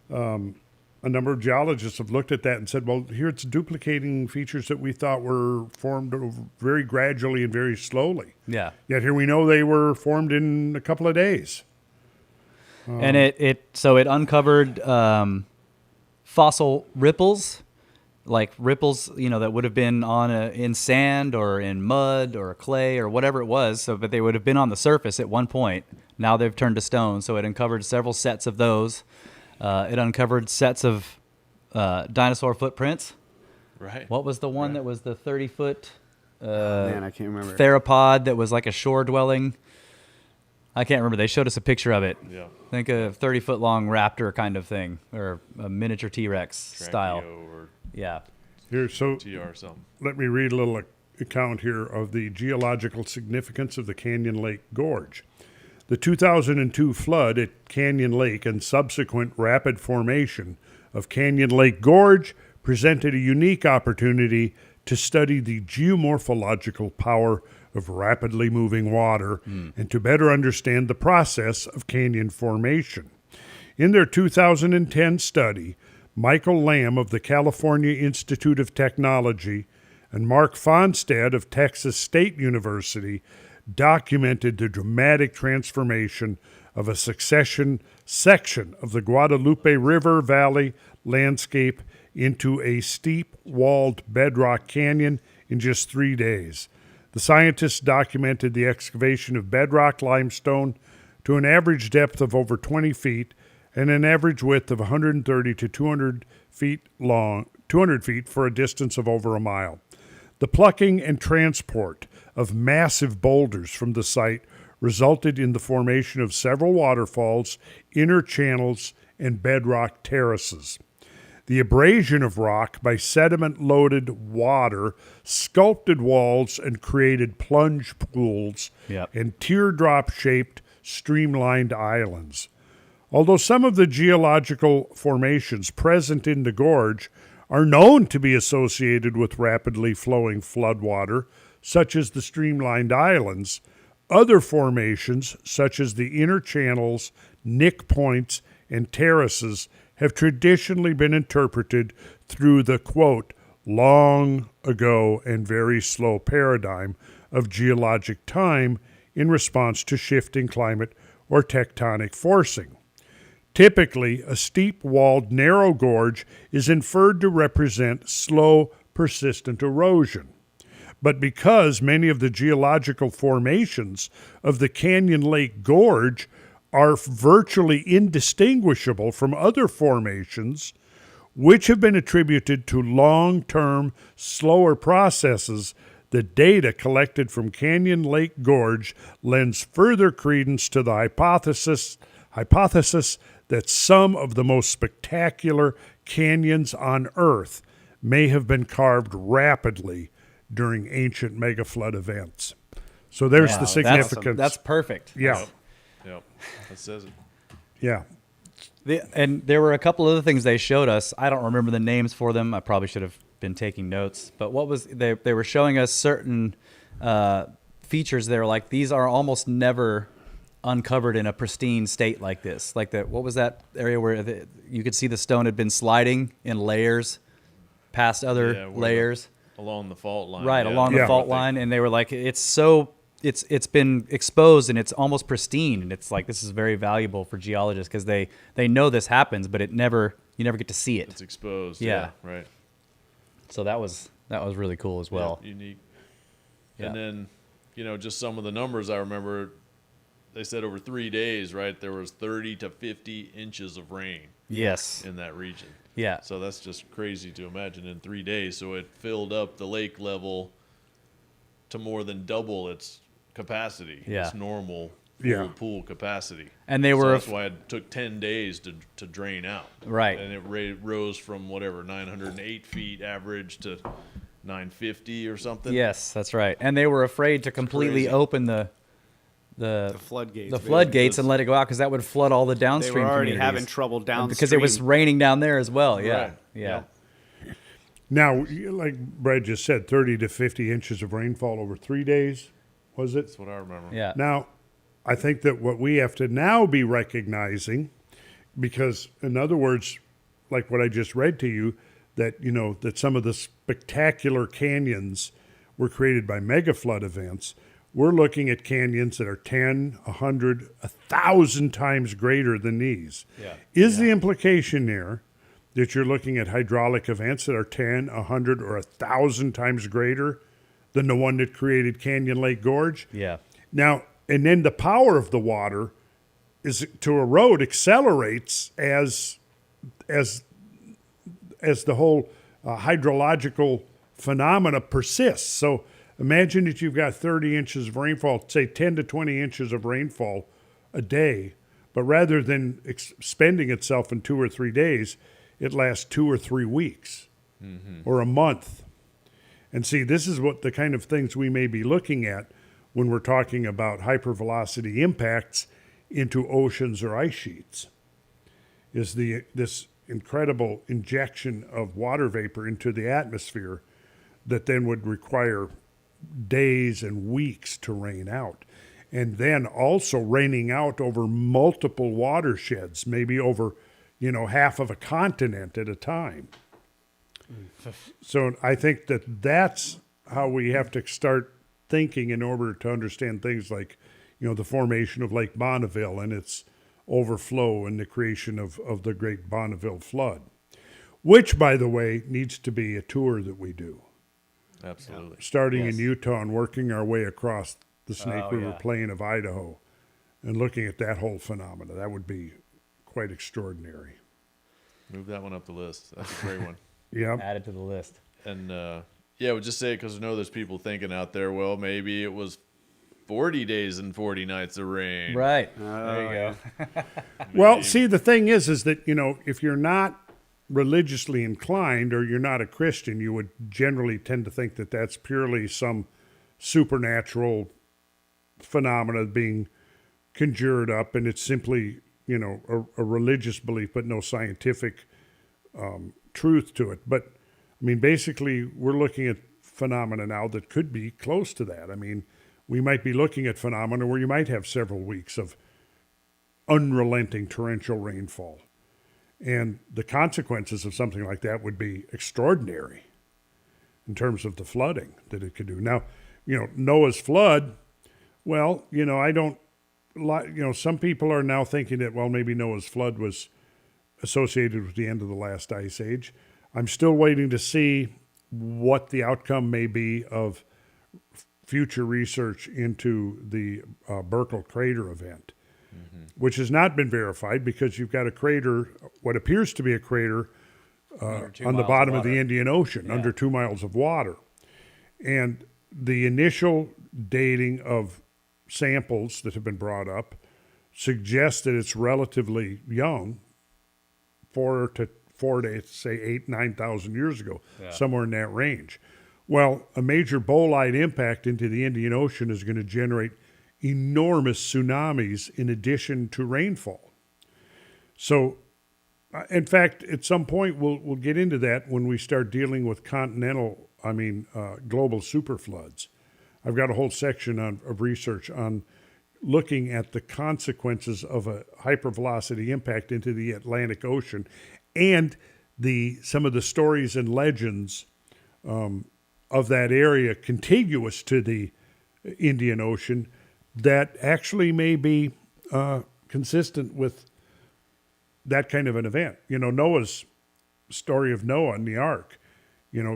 that a number of geologists have looked at that and said, well, here it's duplicating features that we thought were formed very gradually and very slowly.
Yeah.
Yet here we know they were formed in a couple of days.
And it uncovered fossil ripples like ripples, that would have been in sand or in mud or clay or whatever it was. So, but they would have been on the surface at one point. Now they've turned to stone. So it uncovered several sets of those. It uncovered sets of dinosaur footprints.
Right.
What was the one that was the 30-foot
Man, I can't remember.
theropod that was like a shore dwelling? I can't remember. They showed us a picture of it.
Yeah.
I think a 30-foot long raptor kind of thing, or a miniature T-Rex style.
Or
Yeah.
Here, so
TR something.
let me read a little account here of the geological significance of the Canyon Lake Gorge. The 2002 flood at Canyon Lake and subsequent rapid formation of Canyon Lake Gorge presented a unique opportunity to study the geomorphological power of rapidly moving water and to better understand the process of canyon formation. In their 2010 study, Michael Lamb of the California Institute of Technology and Mark Fonstad of Texas State University documented the dramatic transformation of a section of the Guadalupe River Valley landscape into a steep-walled bedrock canyon in just 3 days. The scientists documented the excavation of bedrock limestone to an average depth of over 20 feet and an average width of 130 to 200 feet long, 200 feet for a distance of over a mile. The plucking and transport of massive boulders from the site resulted in the formation of several waterfalls, inner channels, and bedrock terraces. The abrasion of rock by sediment-loaded water sculpted walls and created plunge pools and teardrop-shaped streamlined islands. Although some of the geological formations present in the gorge are known to be associated with rapidly flowing floodwater, such as the streamlined islands, other formations, such as the inner channels, nick points, and terraces, have traditionally been interpreted through the, quote, long ago and very slow paradigm of geologic time in response to shifting climate or tectonic forcing. Typically, a steep-walled, narrow gorge is inferred to represent slow, persistent erosion. But because many of the geological formations of the Canyon Lake Gorge are virtually indistinguishable from other formations, which have been attributed to long-term, slower processes, the data collected from Canyon Lake Gorge lends further credence to the hypothesis that some of the most spectacular canyons on Earth may have been carved rapidly during ancient megaflood events. So there's the significance.
That's perfect.
Yeah.
Yep. That says it.
Yeah.
And there were a couple other things they showed us. I don't remember the names for them. I probably should have been taking notes. But what was they were showing us certain features. They were like, these are almost never uncovered in a pristine state like this. Like what was that area where you could see the stone had been sliding in layers past other layers?
Along the fault line.
Right, along the fault line. And they were like, it's been exposed and it's almost pristine, and it's like this is very valuable for geologists because they know this happens, but you never get to see it.
It's exposed.
Yeah.
Right.
So that was really cool as well.
Yeah, unique.
Yeah.
And then, just some of the numbers I remember. They said over 3 days, right? There was 30 to 50 inches of rain.
Yes.
In that region.
Yeah.
So that's just crazy to imagine in 3 days. So it filled up the lake level to more than double its capacity.
Yeah.
Its normal pool capacity.
And that's
why it took 10 days to drain out.
Right.
And it rose from 908 feet average to 950 or something.
Yes, that's right. And they were afraid to completely open the floodgates and let it go out because that would flood all the downstream.
They were already
communities.
having trouble downstream
because it was raining down there as well. Yeah,
Right.
yeah.
Now, like Brad just said, 30 to 50 inches of rainfall over 3 days, was it?
That's what I remember.
Yeah.
Now, I think that what we have to now be recognizing, because in other words, like what I just read to you, that that some of the spectacular canyons were created by mega flood events. We're looking at canyons that are 10, 100, 1,000 times greater than these.
Yeah.
Is the implication there that you're looking at hydraulic events that are 10, 100, or 1,000 times greater than the one that created Canyon Lake Gorge.
Yeah.
Now, and then the power of the water is to erode accelerates as the whole hydrological phenomena persists. So imagine that you've got 30 inches of rainfall, say 10 to 20 inches of rainfall a day, but rather than spending itself in 2 or 3 days, it lasts 2 or 3 weeks or a month. And see, this is what the kind of things we may be looking at when we're talking about hypervelocity impacts into oceans or ice sheets, is this incredible injection of water vapor into the atmosphere that then would require days and weeks to rain out. And then also raining out over multiple watersheds, maybe over, half of a continent at a time. So I think that's how we have to start thinking in order to understand things like, the formation of Lake Bonneville and its overflow and the creation of the Great Bonneville Flood, which, by the way, needs to be a tour that we do.
Absolutely.
Starting
Yes.
in Utah and working our way across the Snake
Oh,
River
yeah.
Plain of Idaho and looking at that whole phenomena. That would be quite extraordinary.
Move that one up the list. That's a great one.
Yeah.
Add it to the list.
And yeah, we'll just say it because I know there's people thinking out there, well, maybe it was 40 days and 40 nights of rain.
Right. There you go.
Well, see, the thing is that, if you're not religiously inclined or you're not a Christian, you would generally tend to think that that's purely some supernatural phenomena being conjured up, and it's simply, a religious belief, but no scientific truth to it. But, basically, we're looking at phenomena now that could be close to that. We might be looking at phenomena where you might have several weeks of unrelenting torrential rainfall. And the consequences of something like that would be extraordinary in terms of the flooding that it could do. Now, Noah's flood, well, I don't, some people are now thinking that, well, maybe Noah's flood was associated with the end of the last ice age. I'm still waiting to see what the outcome may be of future research into the Burkle crater event, which has not been verified because you've got a crater, what appears to be a crater on the bottom of the Indian Ocean, under 2 miles of water. And the initial dating of samples that have been brought up suggests that it's relatively young, 4 to say 9,000 years ago, somewhere in that range. Well, a major bolide impact into the Indian Ocean is going to generate enormous tsunamis in addition to rainfall. So, in fact, at some point we'll get into that when we start dealing with global superfloods. I've got a whole section of research on looking at the consequences of a hypervelocity impact into the Atlantic Ocean and some of the stories and legends of that area contiguous to the Indian Ocean that actually may be consistent with that kind of an event. Noah's story of Noah and the ark,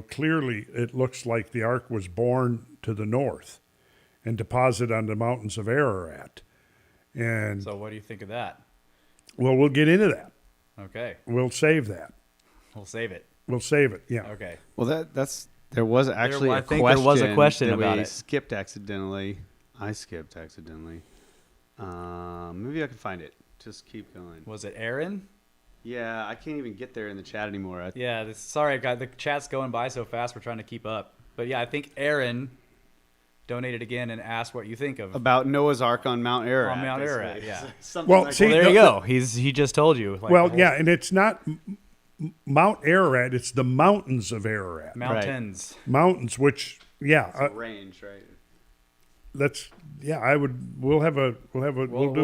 clearly it looks like the ark was born to the north and deposited on the mountains of Ararat. And
So what do you think of that?
well, we'll get into that.
Okay.
We'll save that.
We'll save it.
We'll save it. Yeah.
Okay.
Well, there was actually
I
a
think
question
there was a question
that
about
we
it.
skipped accidentally. I skipped accidentally. Maybe I can find it. Just keep going.
Was it Aaron?
Yeah, I can't even get there in the chat anymore.
Yeah. Sorry, guys. The chat's going by so fast. We're trying to keep up. But yeah, I think Aaron donated again and asked what you think of.
About Noah's Ark on Mount Ararat.
On Mount
basically.
Ararat, yeah.
Something
Well,
like
see,
that.
Well, there you go. He just told you. Like,
Well,
the whole
yeah, and it's not Mount Ararat; it's the mountains of Ararat.
mountains.
Mountains, which
It's a range, right?
we'll
We'll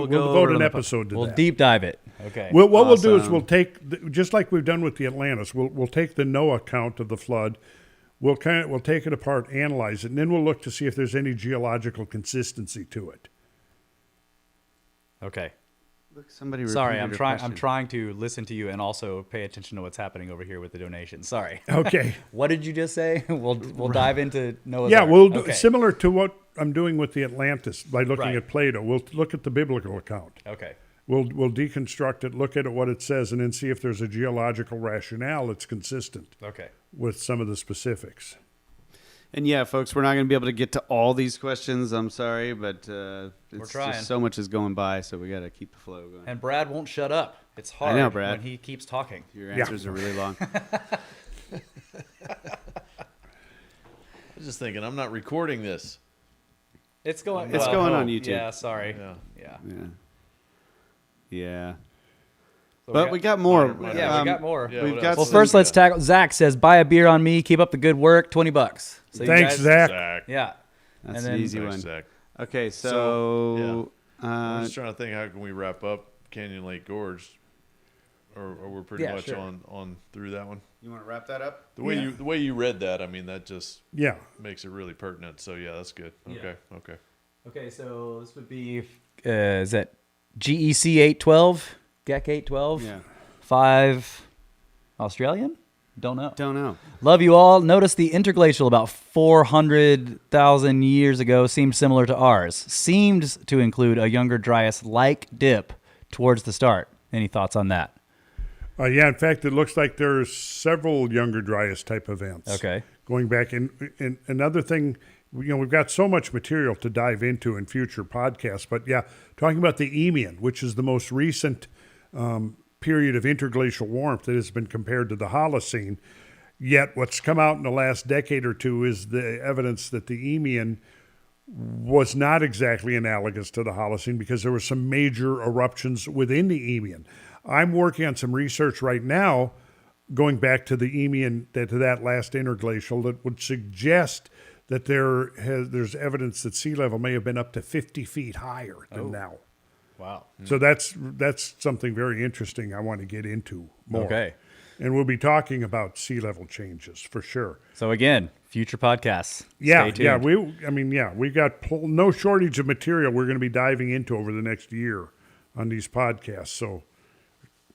devote
over
an
the-
episode to
We'll
that.
deep dive it. Okay.
What we'll do is
Awesome.
we'll take just like we've done with the Atlantis. We'll take the Noah account of the flood. We'll take it apart, analyze it, and then we'll look to see if there's any geological consistency to it.
Okay.
Look, somebody.
Sorry,
repeated
I'm
her
trying.
question.
I'm trying to listen to you and also pay attention to what's happening over here with the donation. Sorry.
Okay.
What did you just say? We'll dive into Noah's
Yeah,
Ark.
we'll do
Okay.
similar to what I'm doing with the Atlantis by looking
Right.
at Plato. We'll look at the biblical account.
Okay.
We'll deconstruct it, look at it, what it says, and then see if there's a geological rationale that's consistent
Okay.
with some of the specifics.
And yeah, folks, we're not going to be able to get to all these questions. I'm sorry, but it's
trying.
just so much is going by, so we got to keep the flow going.
And Brad won't shut up. It's hard
know, Brad.
when he keeps talking.
Your answers are really long.
I was just thinking, I'm not recording this.
It's going.
It's going on YouTube.
Yeah. Sorry.
Yeah.
Yeah.
Yeah. Yeah.
So
But we got more.
Yeah, we got more.
Yeah,
We've
what
got
else?
Well,
some-
first let's tackle. Zach says, "Buy a beer on me. Keep up the good work. $20." So you
Thanks,
guys-
Zach.
Zach.
Yeah.
That's
And
an
then-
easy
Thanks,
one.
Zach.
Okay,
So,
so
I'm just trying to think, how can we wrap up Canyon Lake Gorge? Or we're pretty
Yeah,
much
sure.
on through that one.
you want to wrap that up?
The way you read that, I mean, that just
Yeah.
makes it really pertinent. So yeah, that's good. Okay, okay.
Okay, so this would be is that GEC 812, GEC 812,
Yeah.
5 Australian? Don't know.
Don't know.
Love you all. Notice the interglacial about 400,000 years ago seemed similar to ours. Seemed to include a younger Dryas-like dip towards the start. Any thoughts on that?
Yeah, in fact, it looks like there's several younger Dryas type events.
Okay.
Going back, and another thing, we've got so much material to dive into in future podcasts, but yeah, talking about the Eemian, which is the most recent period of interglacial warmth that has been compared to the Holocene. Yet what's come out in the last decade or two is the evidence that the Eemian was not exactly analogous to the Holocene because there were some major eruptions within the Eemian. I'm working on some research right now going back to the Eemian, to that last interglacial, that would suggest that there's evidence that sea level may have been up to 50 feet higher than now.
Wow.
So that's something very interesting I want to get into more.
Okay.
And we'll be talking about sea level changes for sure.
So again, future podcasts.
Yeah,
Stay tuned.
we got no shortage of material we're going to be diving into over the next year on these podcasts. So,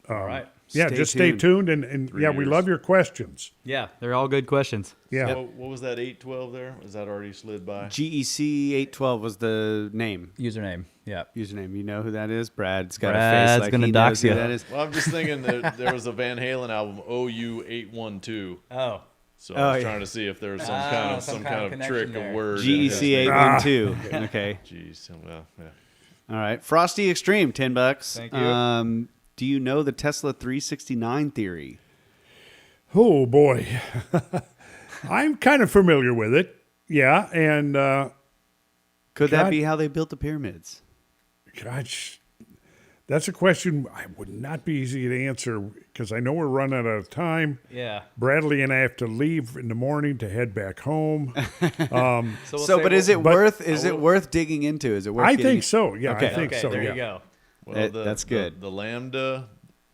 All right.
yeah,
Stay
just stay
tuned.
tuned and
3
yeah, we
years.
love your questions.
Yeah, they're all good questions.
Yeah.
So what was that 812 there? Is that already slid by?
GEC 812 was the name.
Username. Yeah.
Username. You know who that is? Brad's got a
Brad's
face like
gonna
he
dox
knows who
you.
that is.
Well, I'm just thinking that there was a Van Halen album, OU812.
Oh.
So
Oh,
I was
yeah.
trying to see if there was some
some
kind of
connection
trick
there.
of word.
GEC 812. Okay.
Jeez. Well, yeah.
All right. Frosty Extreme, $10.
Thank you.
Do you know the Tesla 369 theory?
Oh boy, I'm kind of familiar with it. Yeah, and
Could that
God.
be how they built the pyramids?
gosh, that's a question I would not be easy to answer because I know we're running out of time.
Yeah.
Bradley and I have to leave in the morning to head back home.
So, but is it worth digging into? Is it worth?
I
getting-
think so. Yeah,
Okay.
I think
Okay,
so.
there
yeah.
you go.
Well,
That's good.
The lambda,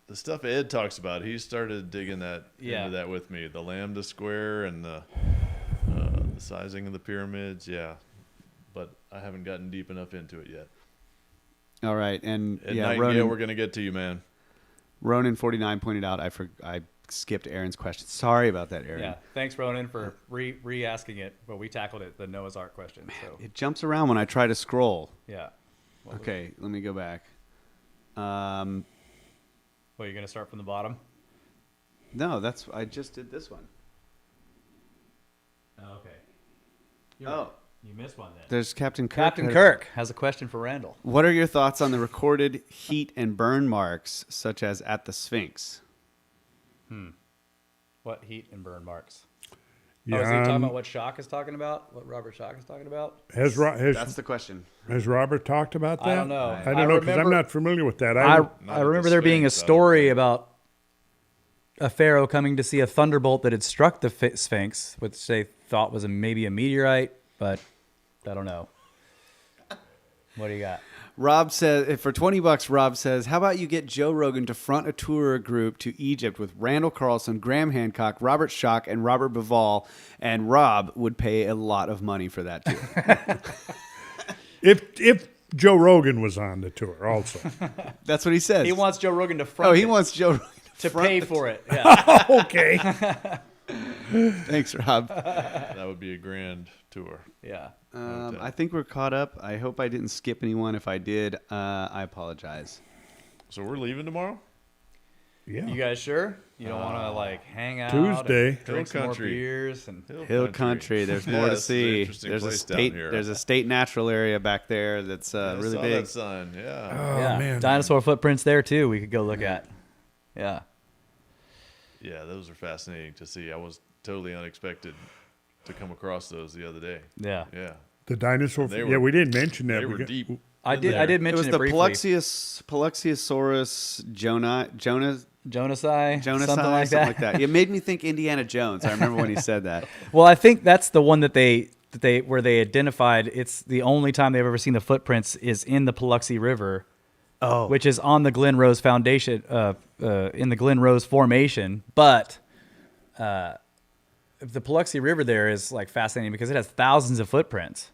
the stuff Ed talks about, he started digging that
Yeah.
into that with me. The lambda square and the sizing of the pyramids. Yeah, but I haven't gotten deep enough into it yet.
All right, and
At
yeah,
Nightingale, we're gonna get to you, man.
Ronan49 pointed out I skipped Aaron's question. Sorry about that, Aaron.
Yeah. Thanks, Ronan, for re-asking it, but we tackled it, the Noah's Ark question. So,
It jumps around when I try to scroll.
yeah.
Okay, let me go back.
Well, you're going to start from the bottom?
No, I just did this one.
Oh, okay.
Oh,
You missed one then.
there's Captain Kirk.
Captain Kirk has a question for Randall.
What are your thoughts on the recorded heat and burn marks, such as at the Sphinx?
What heat and burn marks?
Yeah,
Oh, is he talking about what Schock is talking about? What Robert Schock is talking about?
has
That's the question.
Robert talked about that?
I don't know.
I don't know because I'm
remember-
not familiar with that.
I
at
remember
the
there being a
Sphinx, I don't
story
think.
about a pharaoh coming to see a thunderbolt that had struck the Sphinx, which they thought was maybe a meteorite, but I don't know. What do you got?
Rob says, for $20, Rob says, how about you get Joe Rogan to front a tour group to Egypt with Randall Carlson, Graham Hancock, Robert Schock, and Robert Bivall, and Rob would pay a lot of money for that tour.
If Joe Rogan was on the tour also.
That's what he says.
He wants Joe Rogan to front.
Oh, he
it,
wants Joe Rogan
to
front
pay
it.
for it. Yeah.
Okay.
Thanks, Rob.
That would be a grand tour.
Yeah.
I think we're caught up. I hope I didn't skip anyone. If I did, I apologize.
So we're leaving tomorrow?
Yeah.
You guys sure? You don't want to like hang out
Tuesday.
and drink some more
Hill country.
beers and
Hill country. There's more to
it's an
see.
interesting
There's a
place down
state.
here.
There's a state natural area back there that's
I
really
saw
big.
that sign. Yeah.
Oh,
yeah,
man.
dinosaur footprints there too. We could go look at. Yeah.
Yeah, those are fascinating to see. I was totally unexpected to come across those the other day.
Yeah.
Yeah.
The dinosaur.
They
Yeah,
were-
we didn't mention that.
They
We
were
got-
deep.
I did
there.
mention
It was
it
the
briefly.
Paleosaurus Jonas
Jonasai,
something
something like that.
It made me think Indiana Jones. I remember when he said that.
Well, I think that's the one that they where they identified. It's the only time they've ever seen the footprints is in the Paluxy River, which is on the Glen Rose Foundation, in the Glen Rose Formation. But the Paluxy River there is like fascinating because it has thousands of footprints,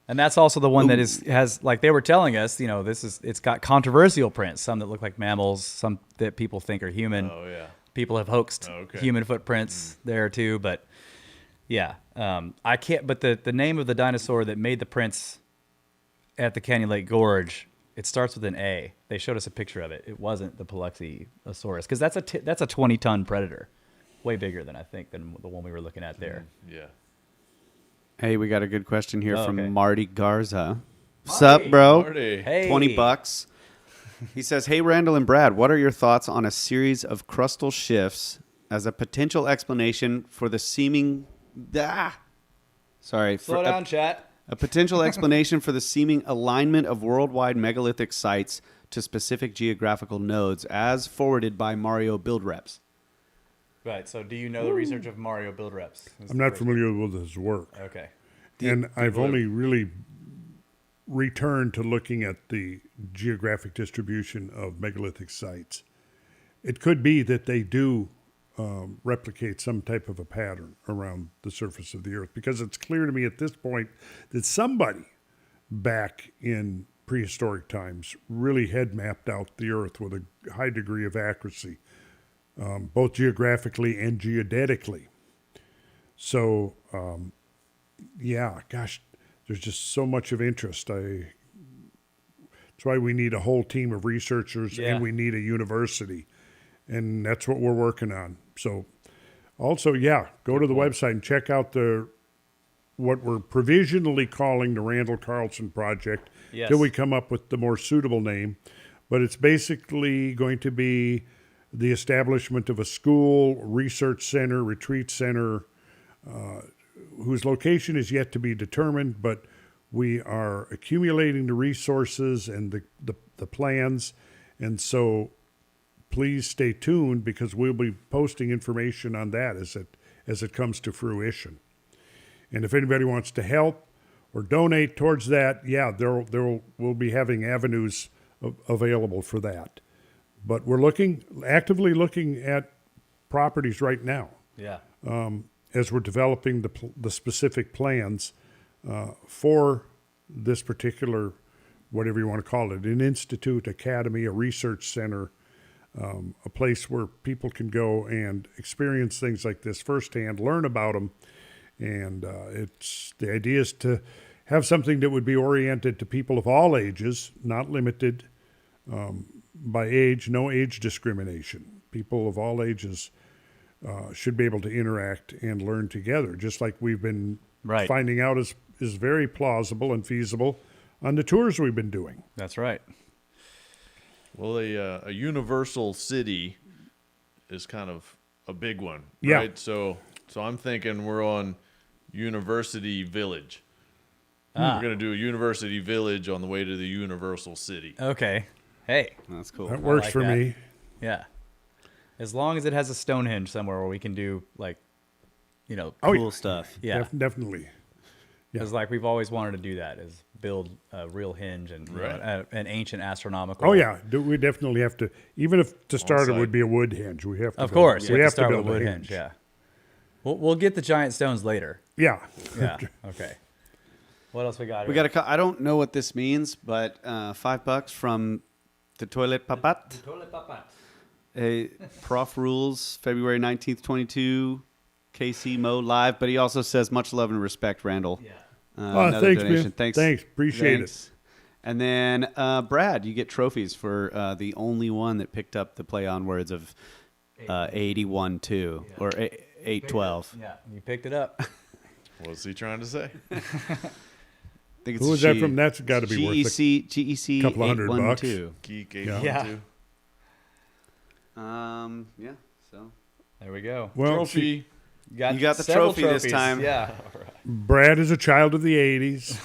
and that's also the one that has like they were telling us. You know, it's got controversial prints. Some that look like mammals, some that people think are human.
Oh, yeah.
People have hoaxed
Okay.
human footprints there too, but yeah, I can't. But the name of the dinosaur that made the prints at the Canyon Lake Gorge, it starts with an A. They showed us a picture of it. It wasn't the Paluxyosaurus because that's a 20-ton predator, way bigger than I think than the one we were looking at there.
Yeah.
Hey, we got a good question here from
okay.
Marty Garza. Sup, bro?
Marty.
Hey,
$20. He says, "Hey, Randall and Brad, what are your thoughts on a series of crustal shifts as a potential explanation for the seeming
slow down, chat.
a potential explanation for the seeming alignment of worldwide megalithic sites to specific geographical nodes, as forwarded by Mario Buildreps?"
Right. So, do you know the research of Mario Buildreps?
I'm not familiar with his work.
Okay.
And I've only really returned to looking at the geographic distribution of megalithic sites. It could be that they do replicate some type of a pattern around the surface of the earth, because it's clear to me at this point that somebody back in prehistoric times really had mapped out the earth with a high degree of accuracy, both geographically and geodetically. So, yeah, gosh, there's just so much of interest. That's why we need a whole team of researchers,
Yeah.
and we need a university, and that's what we're working on. So, also, yeah, go to the website and check out what we're provisionally calling the Randall Carlson Project
Yes.
till we come up with the more suitable name. But it's basically going to be the establishment of a school, research center, retreat center, whose location is yet to be determined, but we are accumulating the resources and the plans. And so please stay tuned, because we'll be posting information on that as it comes to fruition. And if anybody wants to help or donate towards that, yeah, we'll be having avenues available for that. But we're actively looking at properties right now,
Yeah.
as we're developing the specific plans for this particular, whatever you want to call it, an institute, academy, a research center, a place where people can go and experience things like this firsthand, learn about them. And the idea is to have something that would be oriented to people of all ages, not limited by age, no age discrimination. People of all ages should be able to interact and learn together, just like we've been
Right.
finding out is very plausible and feasible on the tours we've been doing.
That's right.
Well, a universal city is kind of a big one,
Yeah.
right? So I'm thinking we're on University Village. We're going to do a University Village on the way to the Universal City.
Okay. Hey.
That's cool.
That works
like
for
that.
me.
Yeah. As long as it has a Stonehenge somewhere where we can do like,
Cool
yeah.
stuff.
yeah.
Definitely.
Because like we've always wanted to do that, is build a real hinge and you know,
Right.
an ancient astronomical.
Oh yeah, we definitely have to. Even if to start it
site.
would be a wood hinge, we have to.
Of course,
we
you
have
to start with
build
a wood hinge. Yeah. We'll get the giant stones later.
Yeah.
Yeah. Okay. What else we got?
We got I don't know what this means, but $5 from the Toilet Papat.
Toilet papat.
Prof Rules, February 19th, 22. KC Mo live, but he also says much love and respect, Randall.
Yeah.
Another
thanks,
donation.
man. Thanks. Appreciate it.
And then Brad, you get trophies for the only one that picked up the play on words of 81-2 or 812.
Yeah, you picked it up.
What's he trying to say?
I think it's
Who was that from? That's got to be worth
GEC
a couple of $100.
812.
Geek
Yeah.
812.
Yeah. So
There we go.
Well,
Trophy.
you got the
several
trophy this
trophies.
time.
Yeah.
Brad is a child of the '80s.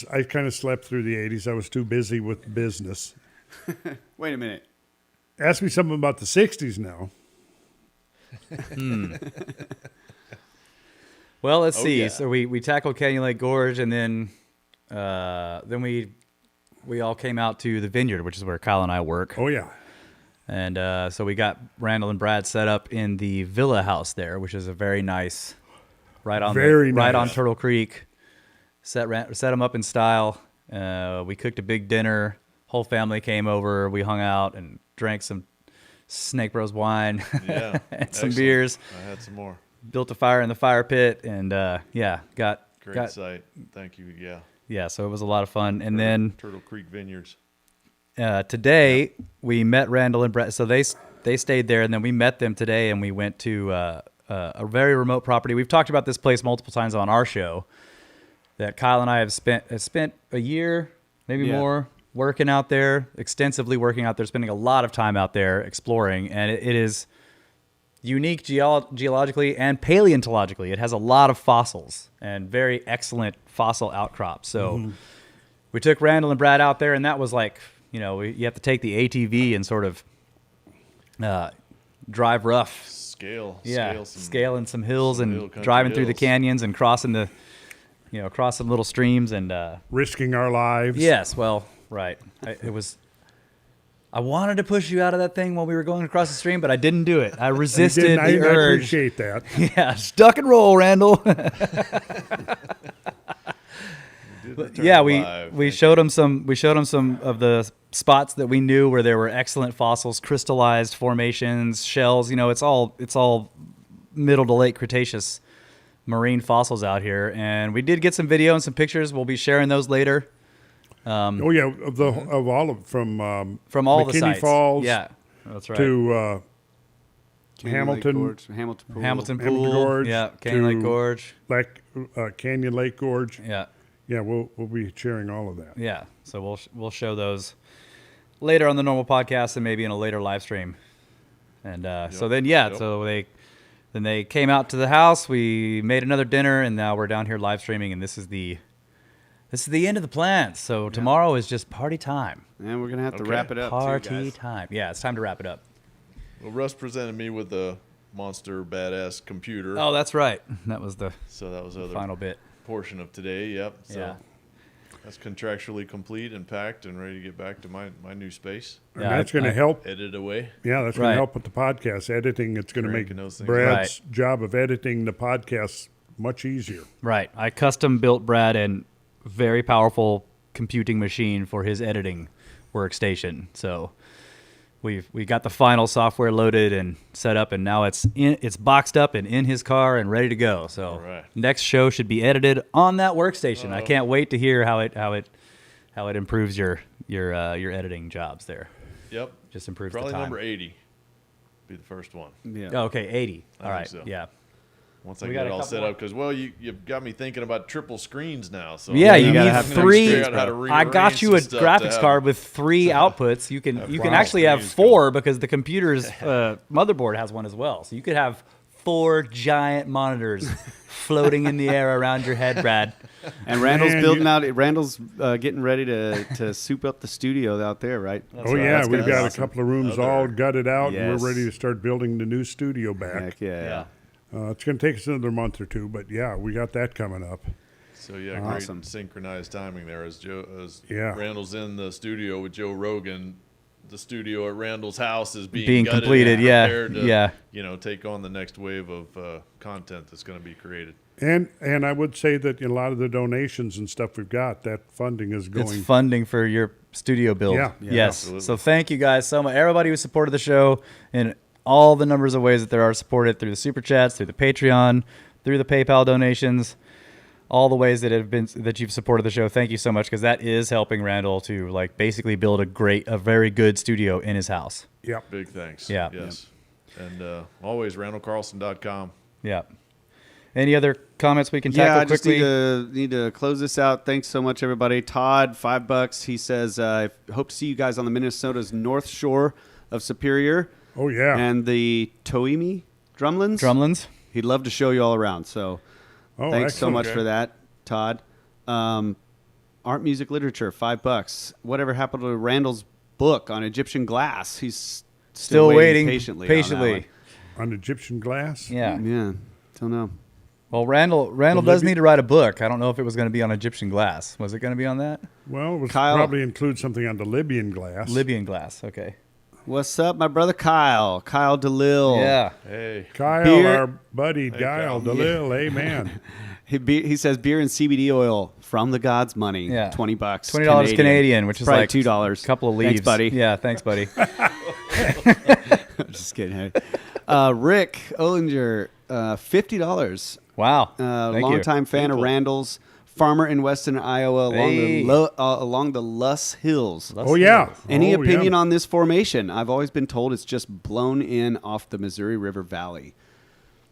I kind of slept through the '80s. I was too busy with business.
Wait a minute.
Ask me something about the '60s now.
Well, let's see.
yeah.
So we tackled Canyon Lake Gorge, and then we all came out to the Vineyard, which is where Kyle and I work.
Oh yeah.
And so we got Randall and Brad set up in the villa house there, which is a very nice, right on
nice.
Turtle Creek. Set them up in style. We cooked a big dinner. Whole family came over. We hung out and drank some Snake Bros wine
Yeah.
and some
Excellent.
beers.
I had some more.
Built a fire in the fire pit, and got
Great site. Thank you. Yeah.
yeah. So it was a lot of fun. And then
Turtle Creek Vineyards.
today we met Randall and Brett. So they stayed there, and then we met them today, and we went to a very remote property. We've talked about this place multiple times on our show. That Kyle and I have spent a year, maybe more, working out there, extensively working out there, spending a lot of time out there exploring, and it is unique geologically and paleontologically. It has a lot of fossils and very excellent fossil outcrops. So we took Randall and Brad out there, and that was like, you have to take the ATV and sort of drive rough. Scaling some hills and driving through the canyons and crossing crossing little streams and
Risking our lives.
yes, well, right. I wanted to push you out of that thing while we were going across the stream, but I didn't do it. I resisted
I
the urge.
appreciate that.
Yeah, stuck and roll, Randall. Yeah, we showed them some of the spots that we knew where there were excellent fossils, crystallized formations, shells. It's all middle to late Cretaceous marine fossils out here, and we did get some video and some pictures. We'll be sharing those later.
Oh yeah, of all of from
All
Mckinney
the sites.
Falls.
Yeah, that's right.
To Hamilton,
Gorge, Hamilton Pool.
Pool,
Gorge,
yeah, Canyon Lake
to
Gorge,
Canyon Lake Gorge.
yeah,
Yeah, we'll be sharing all of that.
yeah. So we'll show those later on the normal podcast and maybe in a later live stream. And so they came out to the house. We made another dinner, and now we're down here live streaming. And this is the end of the plans. So tomorrow is just party time.
And we're gonna have to wrap it up.
Party
too, guys.
time. Yeah, it's time to wrap it up.
Well, Russ presented me with the monster badass computer.
Oh, that's right. That was the
So that was the other
final bit.
portion of today. Yep. So
Yeah.
that's contractually complete and packed and ready to get back to my new space.
And
Yeah,
that's going to help.
Edit away.
Yeah, that's going
Right.
to help with the podcast editing. It's going to make
Cranking those things
Brad's job of editing the podcast much easier.
Right. I custom built Brad a very powerful computing machine for his editing workstation. So we got the final software loaded and set up, and now it's boxed up and in his car and ready to go. So
All right.
next show should be edited on that workstation. I can't wait to hear how it improves your editing jobs there.
Yep.
Just improves
Probably
the time.
number 80 be the first one.
Yeah.
Oh, okay, 80.
I
All
think
right.
so.
Yeah.
Once I
We
get
got
it
a
all
couple
set
more.
up, because you've got me thinking about triple screens now. So
Yeah,
I'm
you
gonna
need
have to
three.
figure out how to
I got
rearrange
you a
some stuff to
graphics
have-
card with 3 outputs. You can
Wow.
actually have
Screens
4 because the computer's motherboard has one as well. So you could have 4 giant monitors floating in the air around your head, Brad.
And Randall's
Man,
building out. Randall's getting ready to soup up the studio out there, right?
Oh yeah,
That's
we've
gonna be
got
awesome.
a couple of rooms
Other-
all gutted out, and
Yes.
we're ready to start building the new studio back.
Heck yeah.
It's going to take us another month or two, but yeah, we got that coming up.
So yeah,
Awesome.
great synchronized timing there as
Yeah.
Randall's in the studio with Joe Rogan. The studio at Randall's house is
Being
gutted
completed,
and
yeah,
prepared to,
yeah.
take on the next wave of content that's going to be created.
And I would say that in a lot of the donations and stuff we've got, that funding is going.
It's funding for your studio build.
Yeah.
Yes.
Absolutely.
So thank you guys so much. Everybody who supported the show in all the numbers of ways that there are supported through the super chats, through the Patreon, through the PayPal donations, all the ways that you've supported the show. Thank you so much, because that is helping Randall to like basically build a very good studio in his house.
Yep.
Big thanks.
Yeah.
Yes. And always randallcarlson.com.
Yeah. Any other comments we can
Yeah,
tackle
I just
quickly?
need to close this out. Thanks so much, everybody. Todd, $5. He says, I hope to see you guys on the Minnesota's North Shore of Superior.
Oh, yeah.
And the Toimi Drumlins.
Drumlins?
He'd love to show you all around. So
Oh,
thanks so
excellent.
much
Okay.
for that, Todd. Art, music, literature, $5. Whatever happened to Randall's book on Egyptian glass? He's
Still waiting
patiently. on that one.
On Egyptian glass?
Yeah.
Yeah, don't know.
Well, Randall does need to write a book. I don't know if it was going to be on Egyptian glass. Was it going to be on that?
Well, it was
Kyle.
probably include something on the Libyan glass.
Libyan glass. Okay.
What's up, my brother Kyle? Kyle DeLille.
Yeah.
Hey.
Kyle,
Beer.
our buddy, Kyle
Kyle.
DeLille, amen.
He says beer and CBD oil from the God's money.
Yeah.
$20.
$20 Canadian, which is
Probably
like
$2.
a couple of leaves.
Thanks, buddy.
Yeah, thanks, buddy.
Just kidding. Rick Ollinger, $50.
Wow. Thank you.
Longtime fan of
People.
Randall's. Farmer in western Iowa
Hey.
along the Luss Hills.
Oh, yeah.
Any
Oh,
opinion
yeah.
on this formation? I've always been told it's just blown in off the Missouri River Valley.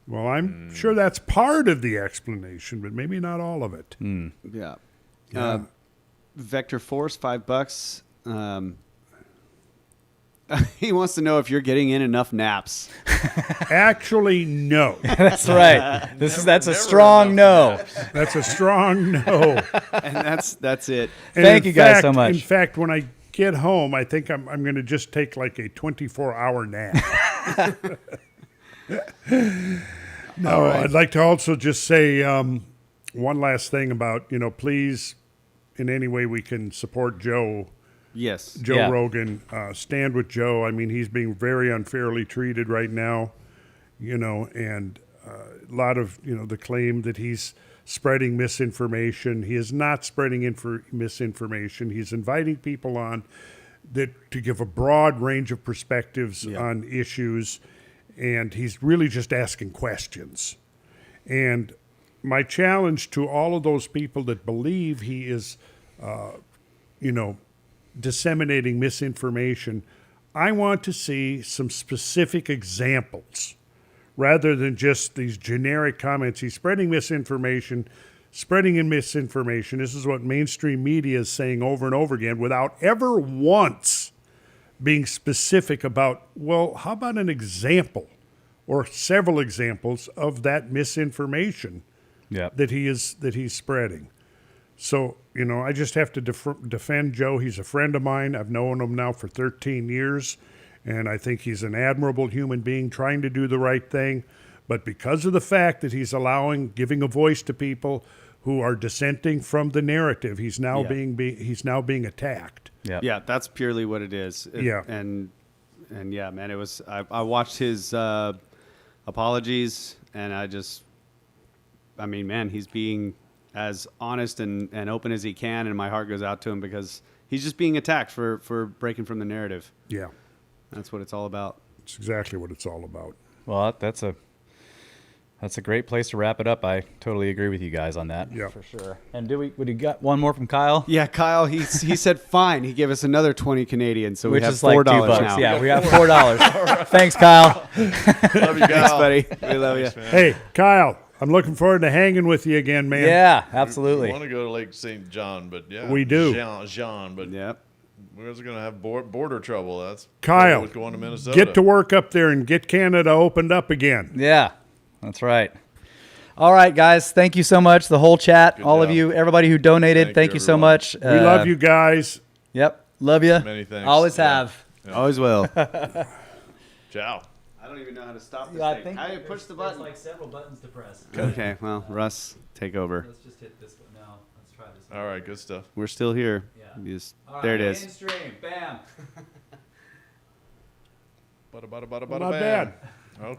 Well, I'm sure that's part of the explanation, but maybe not all of it.
Yeah.
Yeah.
Vector Force, $5. He wants to know if you're getting in enough naps.
Actually, no.
That's right. That's a
never
strong no.
enough
That's a strong no.
And that's it.
And
Thank
in
you guys so
fact-
much.
In fact, when I get home, I think I'm going to just take like a 24-hour nap. No, I'd like to also just say one last thing about, please, in any way we can support Joe
Yes.
Yeah.
Rogan. Stand with Joe. I mean, he's being very unfairly treated right now, and a lot of, the claim that he's spreading misinformation. He is not spreading misinformation. He's inviting people on to give a broad range of perspectives on issues, and he's really just asking questions. And my challenge to all of those people that believe he is, disseminating misinformation, I want to see some specific examples rather than just these generic comments. He's spreading misinformation. This is what mainstream media is saying over and over again without ever once being specific about, well, how about an example or several examples of that misinformation
Yep.
that he's spreading. So, I just have to defend Joe. He's a friend of mine. I've known him now for 13 years, and I think he's an admirable human being trying to do the right thing. But because of the fact that he's giving a voice to people who are dissenting from the narrative, he's now being attacked.
Yep.
Yeah, that's purely what it is.
Yeah.
And yeah, man, it was. I watched his apologies, and man, he's being as honest and open as he can, and my heart goes out to him because he's just being attacked for breaking from the narrative.
Yeah,
That's what it's all about.
it's exactly what it's all about.
Well, that's a great place to wrap it up. I totally agree with you guys on that.
Yeah.
For sure. And would you got one more from Kyle?
Yeah, Kyle, he said fine. He gave us another 20 Canadian, so
Which
we have
is like
$4
$2.
now.
Yeah, we have $4. Thanks, Kyle.
Love you,
Thanks,
Kyle.
buddy. We love you.
Hey, Kyle, I'm looking forward to hanging with you again, man.
Yeah,
We
absolutely.
want to go to Lake St. John, but yeah.
We do.
Jean, but
Yep.
we're also going to have border trouble. That's
Kyle,
with going to Minnesota.
get to work up there and get Canada opened up again.
Yeah, that's right. All right, guys. Thank you so much. The whole chat,
Good
all of
job.
you, everybody who donated,
Thank
thank
you,
you so
everyone.
much.
We love you guys.
Yep. Love you.
Many thanks.
Always
Yeah.
have.
Always will.
Ciao.
I don't even know how to stop this
Yeah, I
thing.
think
How do you push the button?
like several buttons to press.
Okay, well, Russ, take over.
Let's just hit this one now. Let's try this.
All right, good stuff.
We're still here.
Yeah.
You just- there it is.
Stream. Bam.
Bada, bada, bada, bada,
Not
bam.
bad.
Okay.